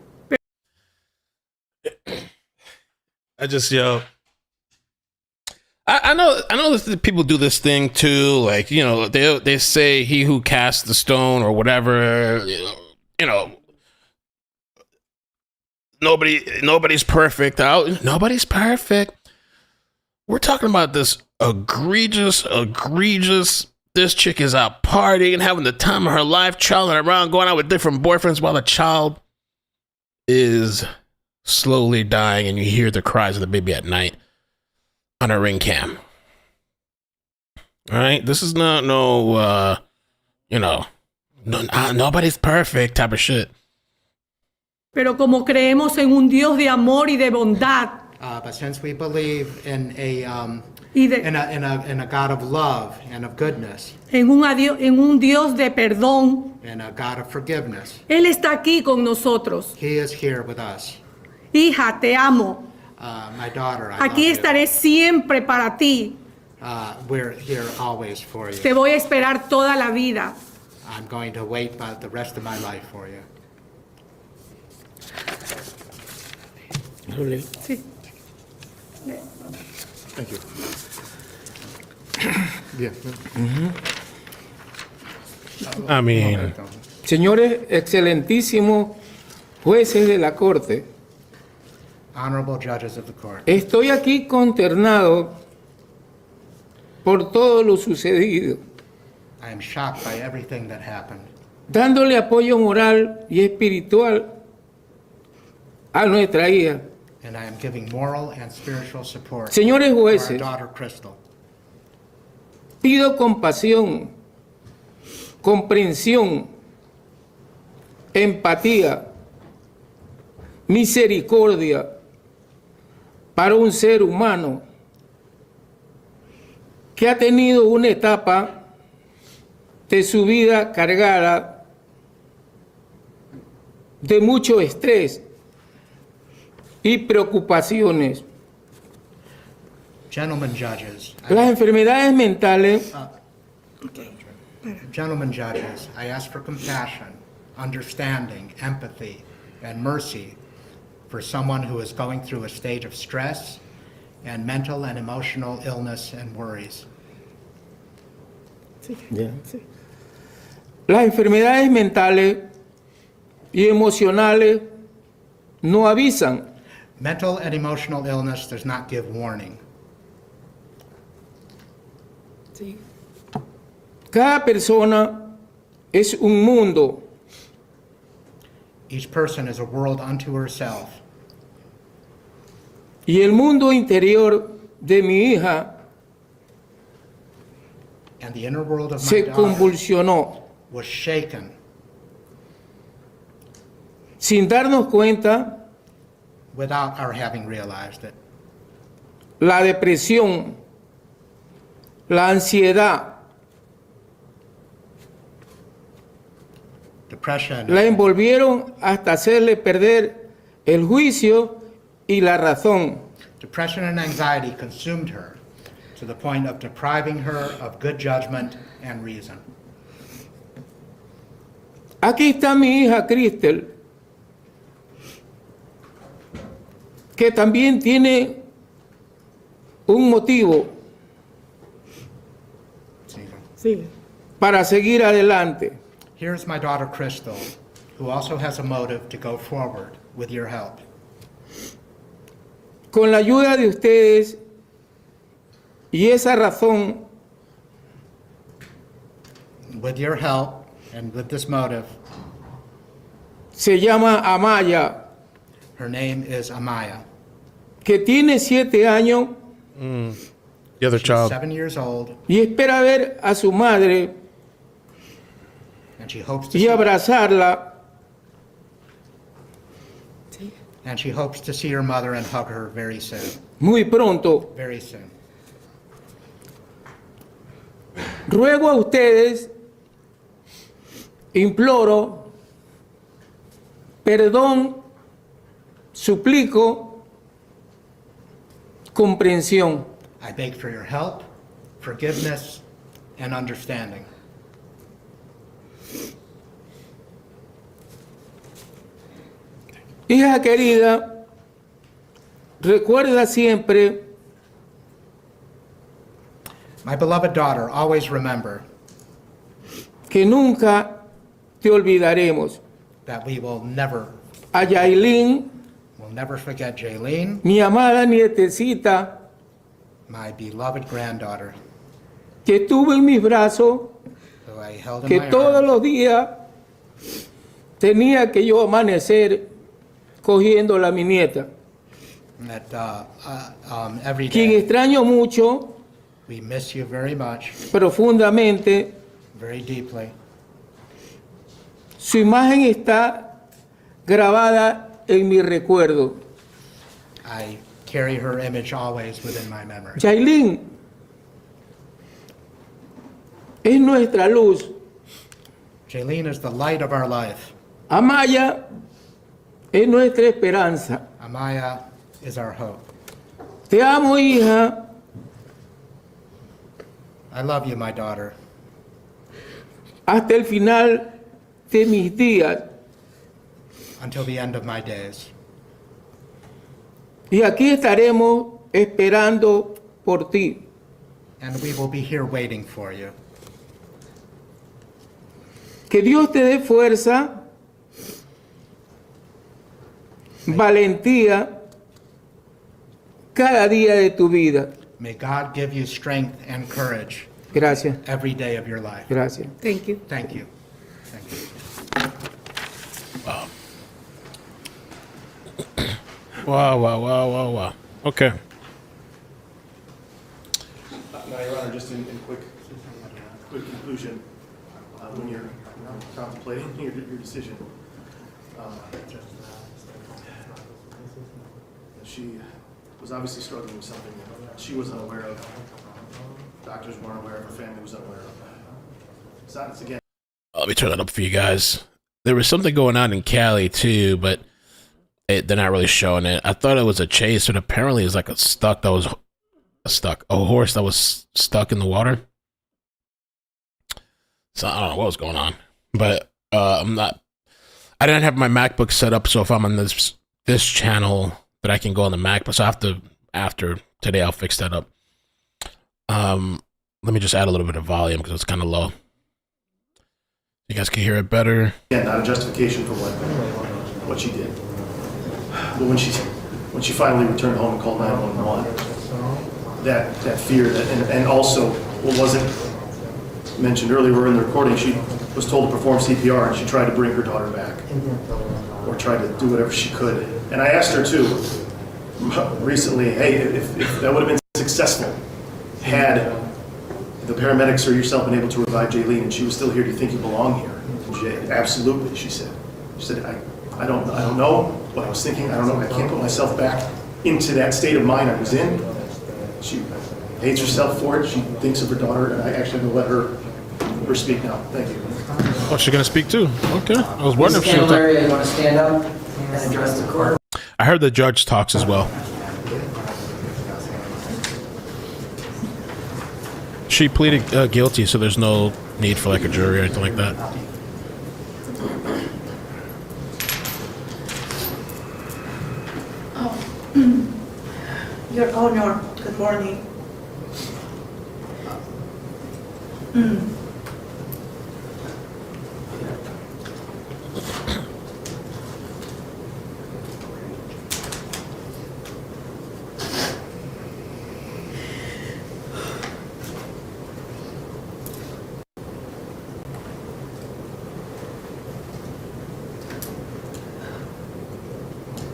Speaker 1: I know that people do this thing too. Like, you know, they say he who casts the stone or whatever, you know, nobody's perfect. Nobody's perfect. We're talking about this egregious. This chick is out partying, having the time of her life, trolling around, going out with different boyfriends while a child is slowly dying, and you hear the cries of the baby at night on a ring cam. All right, this is not nobody's perfect type of shit.
Speaker 13: Pero como creemos en un Dios de amor y de bondad,
Speaker 14: But since we believe in a
Speaker 13: y de,
Speaker 14: in a God of love and of goodness
Speaker 13: en un Dios de perdón,
Speaker 14: and a God of forgiveness,
Speaker 13: Él está aquí con nosotros.
Speaker 14: He is here with us.
Speaker 13: Hija, te amo.
Speaker 14: My daughter, I
Speaker 13: Aquí
Speaker 14: love
Speaker 13: estaré siempre para ti.
Speaker 14: you. We're here always for you.
Speaker 13: Te voy a esperar toda la vida.
Speaker 14: I'm going to wait the rest of my life for you.
Speaker 13: Sí.
Speaker 4: Thank you. Yeah.
Speaker 1: I mean,
Speaker 15: Señores excelentísimos jueces de la Corte,
Speaker 14: Honorable judges of the court,
Speaker 15: estoy aquí consternado por todo lo sucedido,
Speaker 14: I am shocked by everything that happened,
Speaker 15: dándole apoyo moral y espiritual a nuestra hija.
Speaker 14: and I am giving moral and spiritual support
Speaker 15: Señores
Speaker 14: to our
Speaker 15: jueces,
Speaker 14: daughter Kristel.
Speaker 15: pido compasión, comprensión, empatía, misericordia para un ser humano que ha tenido una etapa de su vida cargada de mucho estrés y preocupaciones.
Speaker 14: Gentlemen judges,
Speaker 15: Las enfermedades mentales
Speaker 14: Gentlemen judges, I ask for compassion, understanding, empathy, and mercy for someone who is going through a stage of stress and mental and emotional illness and worries.
Speaker 15: Las enfermedades mentales y emocionales no avisan.
Speaker 14: Mental and emotional illness does not give warning.
Speaker 15: Cada persona es un mundo.
Speaker 14: Each person is a world unto herself.
Speaker 15: Y el mundo interior de mi hija
Speaker 14: And the inner world of my
Speaker 15: se
Speaker 14: daughter
Speaker 15: convulsionó.
Speaker 14: was shaken
Speaker 15: Sin darnos cuenta,
Speaker 14: without our having realized it.
Speaker 15: la depresión, la ansiedad,
Speaker 14: Depression,
Speaker 15: la envolvieron hasta hacerle perder el juicio y la razón.
Speaker 14: depression and anxiety consumed her to the point of depriving her of good judgment and reason.
Speaker 15: Aquí está mi hija Kristel, que también tiene un motivo para seguir adelante.
Speaker 14: Here's my daughter Kristel, who also has a motive to go forward with your help.
Speaker 15: Con la ayuda de ustedes y esa razón,
Speaker 14: With your help and with this motive,
Speaker 15: se llama Amaya.
Speaker 14: her name is Amaya.
Speaker 15: que tiene 7 años
Speaker 1: The other
Speaker 14: She's
Speaker 1: child.
Speaker 14: 7 years old,
Speaker 15: y espera ver a su madre
Speaker 14: and she hopes to
Speaker 15: y
Speaker 14: see,
Speaker 15: abrazarla,
Speaker 14: and she hopes to see her mother and hug her very soon.
Speaker 15: muy pronto.
Speaker 14: Very soon.
Speaker 15: Ruego a ustedes, imploro, perdón, suplico, comprensión.
Speaker 14: I beg for your help, forgiveness, and understanding.
Speaker 15: Hija querida, recuerda siempre
Speaker 14: My beloved daughter, always remember
Speaker 15: que nunca te olvidaremos.
Speaker 14: that we will never
Speaker 15: A Yailin,
Speaker 14: forget Jaylene,
Speaker 15: mi amada nietecita,
Speaker 14: my beloved granddaughter,
Speaker 15: que tuve en mis brazos,
Speaker 14: who I held in
Speaker 15: que
Speaker 14: my
Speaker 15: todos
Speaker 14: arms,
Speaker 15: los días tenía que yo amanecer cogiéndola a mi nieta,
Speaker 14: that every
Speaker 15: quien
Speaker 14: day
Speaker 15: extraño mucho,
Speaker 14: we miss you very much,
Speaker 15: profundamente.
Speaker 14: very deeply.
Speaker 15: Su imagen está grabada en mi recuerdo.
Speaker 14: I carry her image always within my memory.
Speaker 15: Yailin es nuestra luz.
Speaker 14: Jaylene is the light of our life.
Speaker 15: Amaya es nuestra esperanza.
Speaker 14: Amaya is our hope.
Speaker 15: Te amo, hija.
Speaker 14: I love you, my daughter,
Speaker 15: Hasta el final de mis días.
Speaker 14: until the end of my days.
Speaker 15: Y aquí estaremos esperando por ti.
Speaker 14: And we will be here waiting for you.
Speaker 15: Que Dios te dé fuerza, valentía cada día de tu vida.
Speaker 14: May God give you strength and courage
Speaker 15: Gracias.
Speaker 14: every day of your life.
Speaker 15: Gracias.
Speaker 13: Thank you.
Speaker 14: Thank you. Thank you.
Speaker 1: Wow. Okay.
Speaker 4: Now, Your Honor, just in quick conclusion, when you're contemplating your decision, she was obviously struggling with something that she wasn't aware of, doctors weren't aware of, her family was unaware of. It's again,
Speaker 1: Let me turn that up for you guys. There was something going on in Cali too, but they're not really showing it. I thought it was a chase, but apparently it's like a horse that was stuck in the water. So I don't know what was going on, but I didn't have my MacBook set up, so if I'm on this channel, that I can go on the MacBook. So after today, I'll fix that up. Let me just add a little bit of volume because it's kind of low. You guys can hear it better.
Speaker 4: again, not a justification for what she did. But when she finally returned home and called 911, that fear, and also what wasn't mentioned earlier in the recording, she was told to perform CPR and she tried to bring her daughter back, or tried to do whatever she could. And I asked her too recently, hey, if that would have been successful, had the paramedics or yourself been able to revive Jaylene and she was still here, do you think you belong here? And she, absolutely, she said. She said, I don't know what I was thinking. I don't know. I can't put myself back into that state of mind I was in. She hates herself for it. She thinks of her daughter, and I actually will let her speak now. Thank you.
Speaker 1: Oh, she's gonna speak too. Okay, I was wondering if she was.
Speaker 2: Candelario, you want to stand up and address the court?
Speaker 1: I heard the judge talks as well. She pleaded guilty, so there's no need for like a jury or anything like that.
Speaker 16: Your Honor, good morning.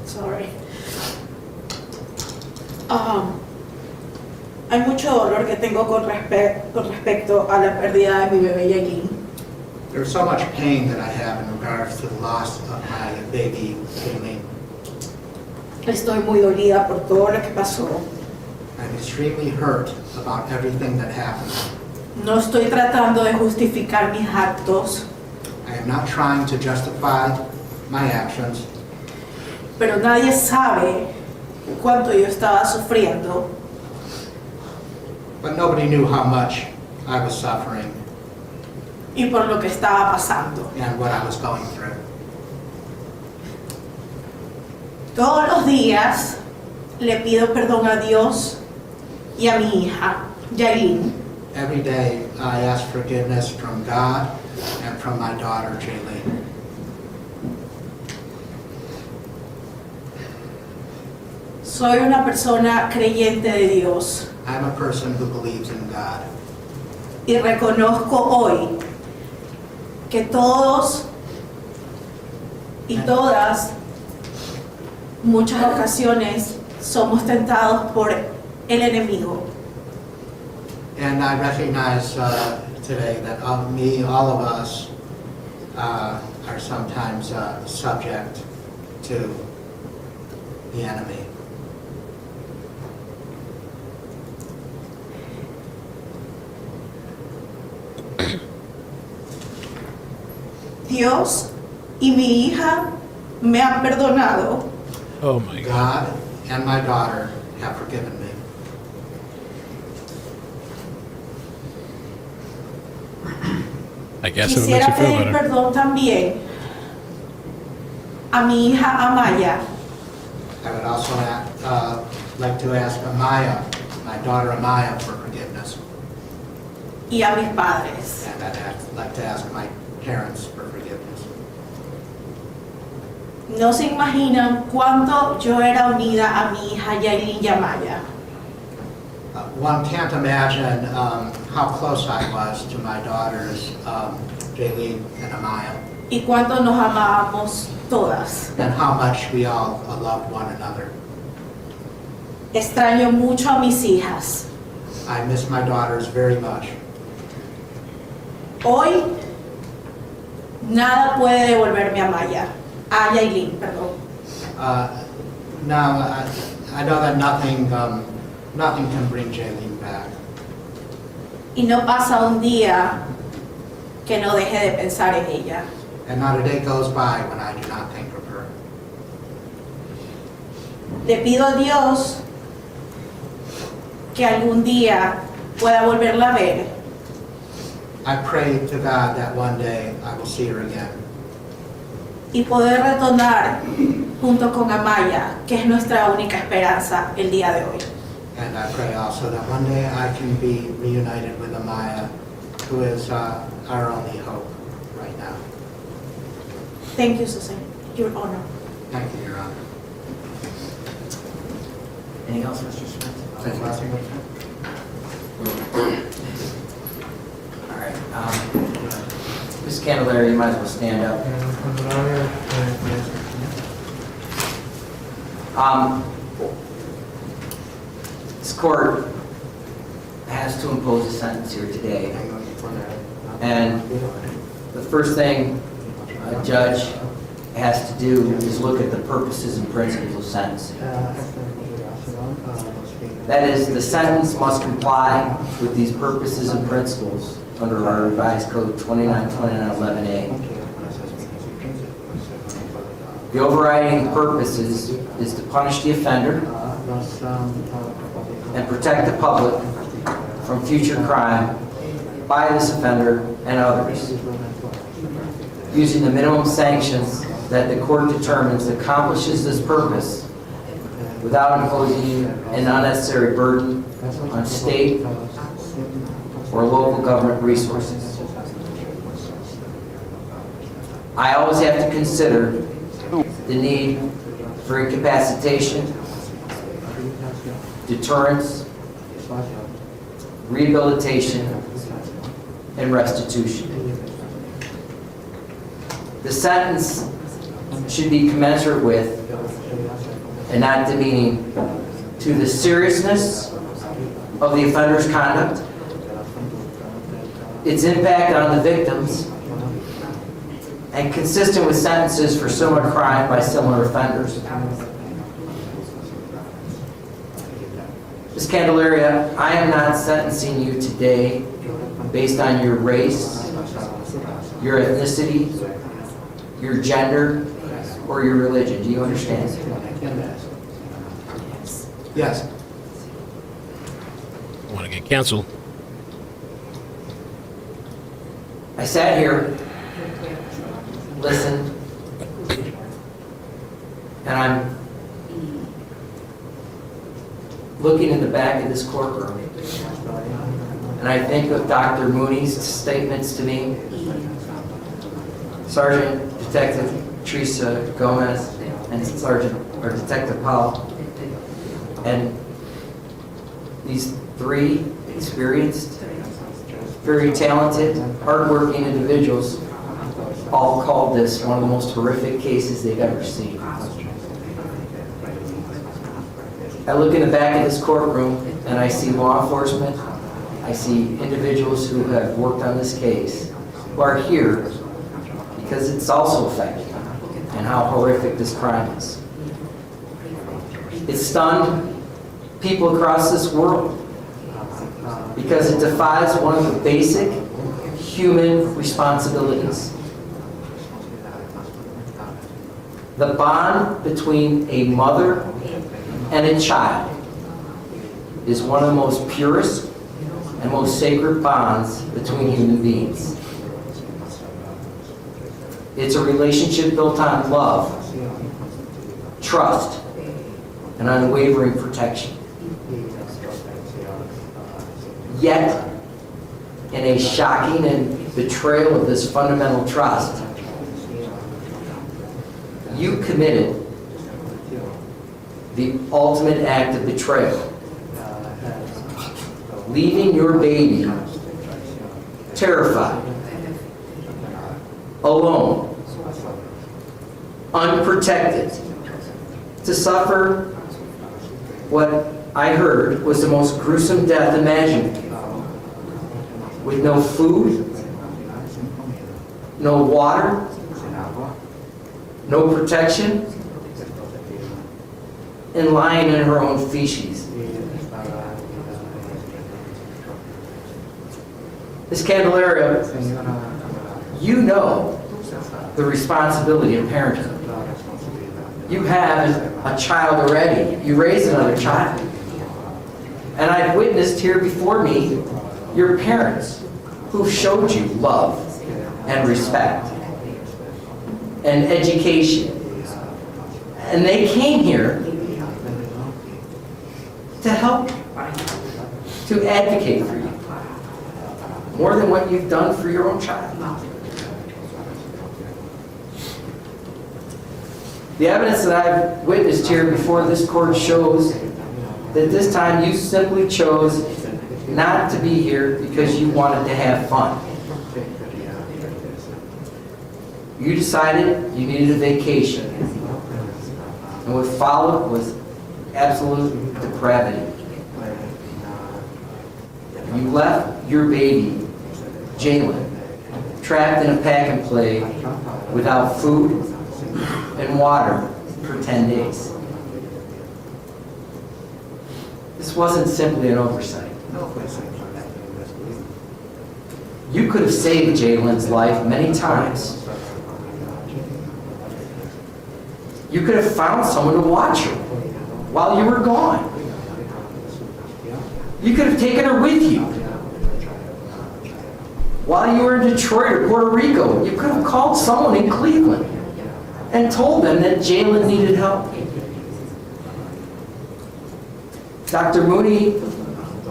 Speaker 16: Sorry. Hay mucho dolor que tengo con respecto a la pérdida de mi bebé Yailin.
Speaker 14: There's so much pain that I have in regards to the loss of my baby, Aileen.
Speaker 16: Estoy muy dolida por todo lo que pasó.
Speaker 14: I'm extremely hurt about everything that happened.
Speaker 16: No estoy tratando de justificar mis actos,
Speaker 14: I am not trying to justify my actions,
Speaker 16: pero nadie sabe cuánto yo estaba sufriendo.
Speaker 14: but nobody knew how much I was suffering
Speaker 16: Y por lo que estaba pasando.
Speaker 14: and what I was going through.
Speaker 16: Todos los días le pido perdón a Dios y a mi hija, Yailin.
Speaker 14: Every day I ask forgiveness from God and from my daughter, Jaylene.
Speaker 16: Soy una persona creyente de Dios
Speaker 14: I'm a person who believes in God.
Speaker 16: y reconozco hoy que todos y todas, muchas ocasiones, somos tentados por el enemigo.
Speaker 14: And I recognize today that all of us are sometimes subject to the enemy.
Speaker 16: Dios y mi hija me han perdonado.
Speaker 1: Oh my God.
Speaker 14: God and my daughter have forgiven me.
Speaker 1: I guess if it makes
Speaker 16: Quisiera
Speaker 1: you feel
Speaker 16: pedir
Speaker 1: better.
Speaker 16: perdón también a mi hija Amaya
Speaker 14: I would also like to ask Amaya, my daughter Amaya, for forgiveness.
Speaker 16: y a mis padres.
Speaker 14: And like to ask my parents for forgiveness.
Speaker 16: No se imaginan cuánto yo era unida a mi hija Yailin y Amaya.
Speaker 14: One can't imagine how close I was to my daughters, Jaylene and Amaya,
Speaker 16: Y cuánto nos amábamos todas.
Speaker 14: and how much we all loved one another.
Speaker 16: Extraño mucho a mis hijas.
Speaker 14: I miss my daughters very much.
Speaker 16: Hoy nada puede devolverme a Maya, a Yailin, perdón.
Speaker 14: Now, I know that nothing can bring Jaylene back.
Speaker 16: Y no pasa un día que no deje de pensar en ella.
Speaker 14: And not a day goes by when I do not think of her.
Speaker 16: Le pido a Dios que algún día pueda volverla a ver
Speaker 14: I pray to God that one day I will see her again.
Speaker 16: y poder retornar junto con Amaya, que es nuestra única esperanza el día de hoy.
Speaker 14: And I pray also that one day I can be reunited with Amaya, who is our only hope right now.
Speaker 16: Thank you, Susan. Your honor.
Speaker 14: Thank you, Your Honor.
Speaker 2: Anything else, Mr. Smith? All right. Ms. Candelario, you might as well stand up. This court has to impose a sentence here today. And the first thing a judge has to do is look at the purposes and principles of sentencing. That is, the sentence must comply with these purposes and principles under our revised code 292911A. The overriding purpose is to punish the offender and protect the public from future crime by this offender and others, using the minimum sanctions that the court determines accomplishes this purpose without imposing an unnecessary burden on state or local government resources. I always have to consider the need for incapacitation, deterrence, rehabilitation, and restitution. The sentence should be commensurate with and not demeaning to the seriousness of the offender's conduct, its impact on the victims, and consistent with sentences for similar crime by similar offenders. Ms. Candelario, I am not sentencing you today based on your race, your ethnicity, your gender, or your religion. Do you understand?
Speaker 14: Yes.
Speaker 1: I want to get canceled.
Speaker 2: I sat here, listened, and I'm looking in the back of this courtroom, and I think of Dr. Mooney's statements to me, Sergeant Detective Teresa Gomez, and Detective Powell, and these three experienced, very talented, hardworking individuals all called this one of the most horrific cases they've ever seen. I look in the back of this courtroom and I see law enforcement, I see individuals who have worked on this case, who are here because it's also affecting them and how horrific this crime is. It stunned people across this world because it defies one of the basic human responsibilities. The bond between a mother and a child is one of the most purest and most sacred bonds between human beings. It's a relationship built on love, trust, and unwavering protection. Yet, in a shocking and betrayal of this fundamental trust, you committed the ultimate act of betrayal, leaving your baby terrified, alone, unprotected, to suffer what I heard was the most gruesome death imaginable, with no food, no water, no protection, and lying in her own feces. Ms. Candelario, you know the responsibility of parenthood. You have a child already. You raised another child. And I've witnessed here before me your parents who showed you love and respect and education. And they came here to help you, to advocate for you, more than what you've done for your own child. The evidence that I've witnessed here before this court shows that this time you simply chose not to be here because you wanted to have fun. You decided you needed a vacation. And what followed was absolute depravity. You left your baby, Jalen, trapped in a pack and play without food and water for 10 days. This wasn't simply an oversight. You could have saved Jalen's life many times. You could have found someone to watch her while you were gone. You could have taken her with you while you were in Detroit or Puerto Rico. You could have called someone in Cleveland and told them that Jalen needed help. Dr. Mooney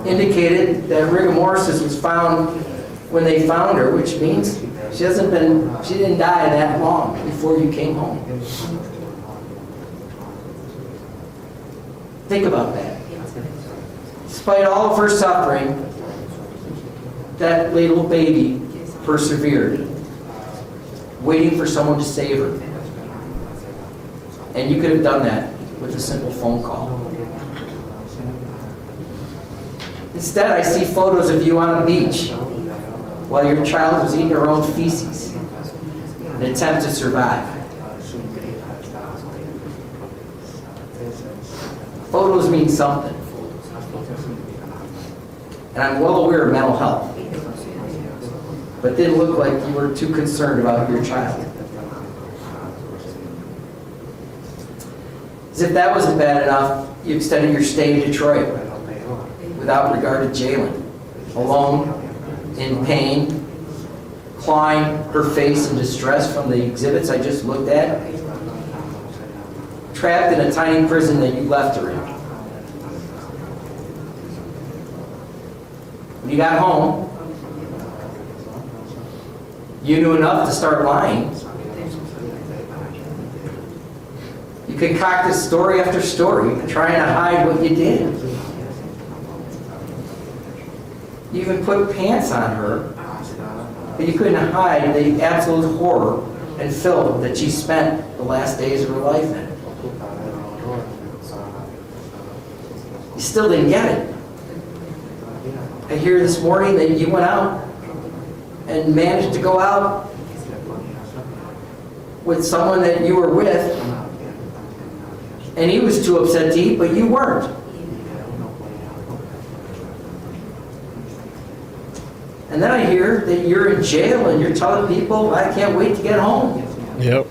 Speaker 2: indicated that rigor mortis was found when they found her, which means she didn't die that long before you came home. Think about that. Despite all of her suffering, that little baby persevered, waiting for someone to save her. And you could have done that with a simple phone call. Instead, I see photos of you on a beach while your child was eating her own feces, an attempt to survive. Photos mean something. And I'm well aware of mental health, but didn't look like you were too concerned about your child. As if that wasn't bad enough, you extended your stay in Detroit without regard to Jalen, alone, in pain, clawing her face in distress from the exhibits I just looked at, trapped in a tiny prison that you left her in. When you got home, you knew enough to start lying. You concocted story after story, trying to hide what you did. You even put pants on her, but you couldn't hide the absolute horror and filth that she spent the last days of her life in. You still didn't get it. I hear this morning that you went out and managed to go out with someone that you were with, and he was too upset to eat, but you weren't. And then I hear that you're in jail and you're telling people, I can't wait to get home.
Speaker 1: Yep.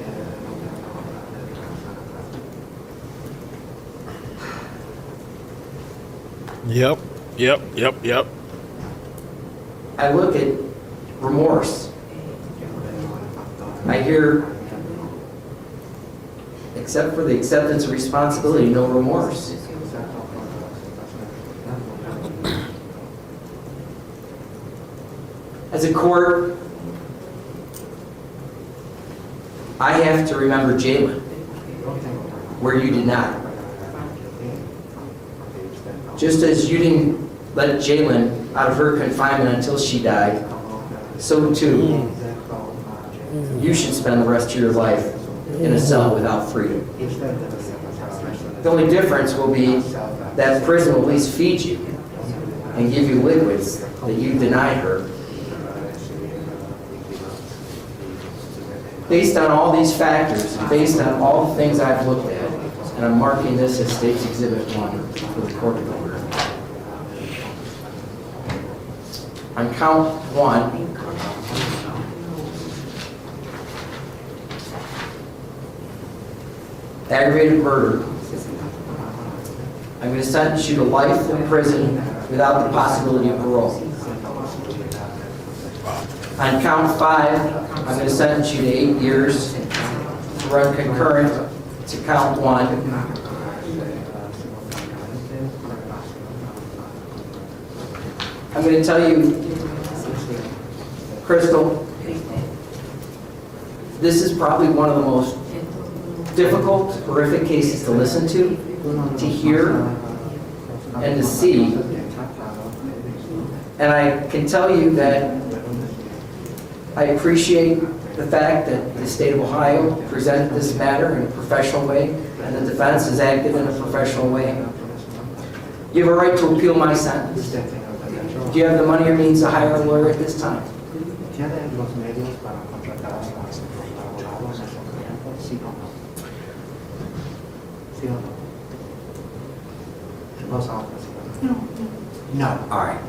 Speaker 1: Yep.
Speaker 2: I look at remorse. I hear, except for the acceptance of responsibility, no remorse. As a court, I have to remember Jalen, where you did not. Just as you didn't let Jalen out of her confinement until she died, so too, you should spend the rest of your life in a cell without freedom. The only difference will be that prison will at least feed you and give you liquids that you denied her. Based on all these factors, based on all the things I've looked at, and I'm marking this as State's Exhibit 1 for the court of order. On count 1, aggravated murder, I'm going to sentence you to life in prison without the possibility of parole. On count 5, I'm going to sentence you to 8 years to run concurrent to count 1. I'm going to tell you, Kristel, this is probably one of the most difficult, horrific cases to listen to hear, and to see. And I can tell you that I appreciate the fact that the state of Ohio presented this matter in a professional way, and the defense has acted in a professional way. You have a right to appeal my sentence. Do you have the money or means to hire a lawyer at this time?
Speaker 14: No.
Speaker 2: All right.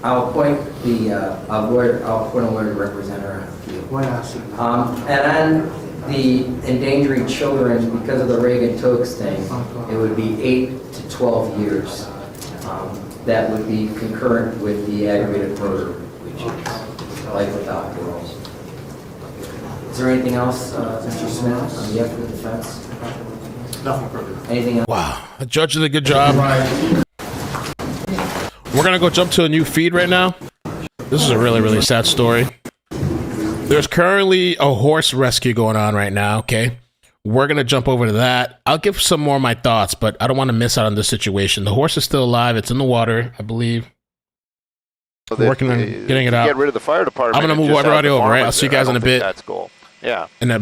Speaker 2: I'll appoint a lawyer to represent her on appeal. And on the endangering children, because of the Reagan-Tokes thing, it would be 8 to 12 years. That would be concurrent with the aggravated murder, which is life without parole. Is there anything else, Mr. Smith, on behalf of the defense?
Speaker 4: Nothing further.
Speaker 2: Anything else?
Speaker 1: Wow. The judge did a good job. We're going to go jump to a new feed right now. This is a really, really sad story. There's currently a horse rescue going on right now, okay? We're going to jump over to that. I'll give some more of my thoughts, but I don't want to miss out on this situation. The horse is still alive. It's in the water, I believe. Working on getting it out.
Speaker 17: Get rid of the fire department.
Speaker 1: I'm going to move everybody over, right? I'll see you guys in a bit.
Speaker 17: That's cool. Yeah.
Speaker 1: In a minute.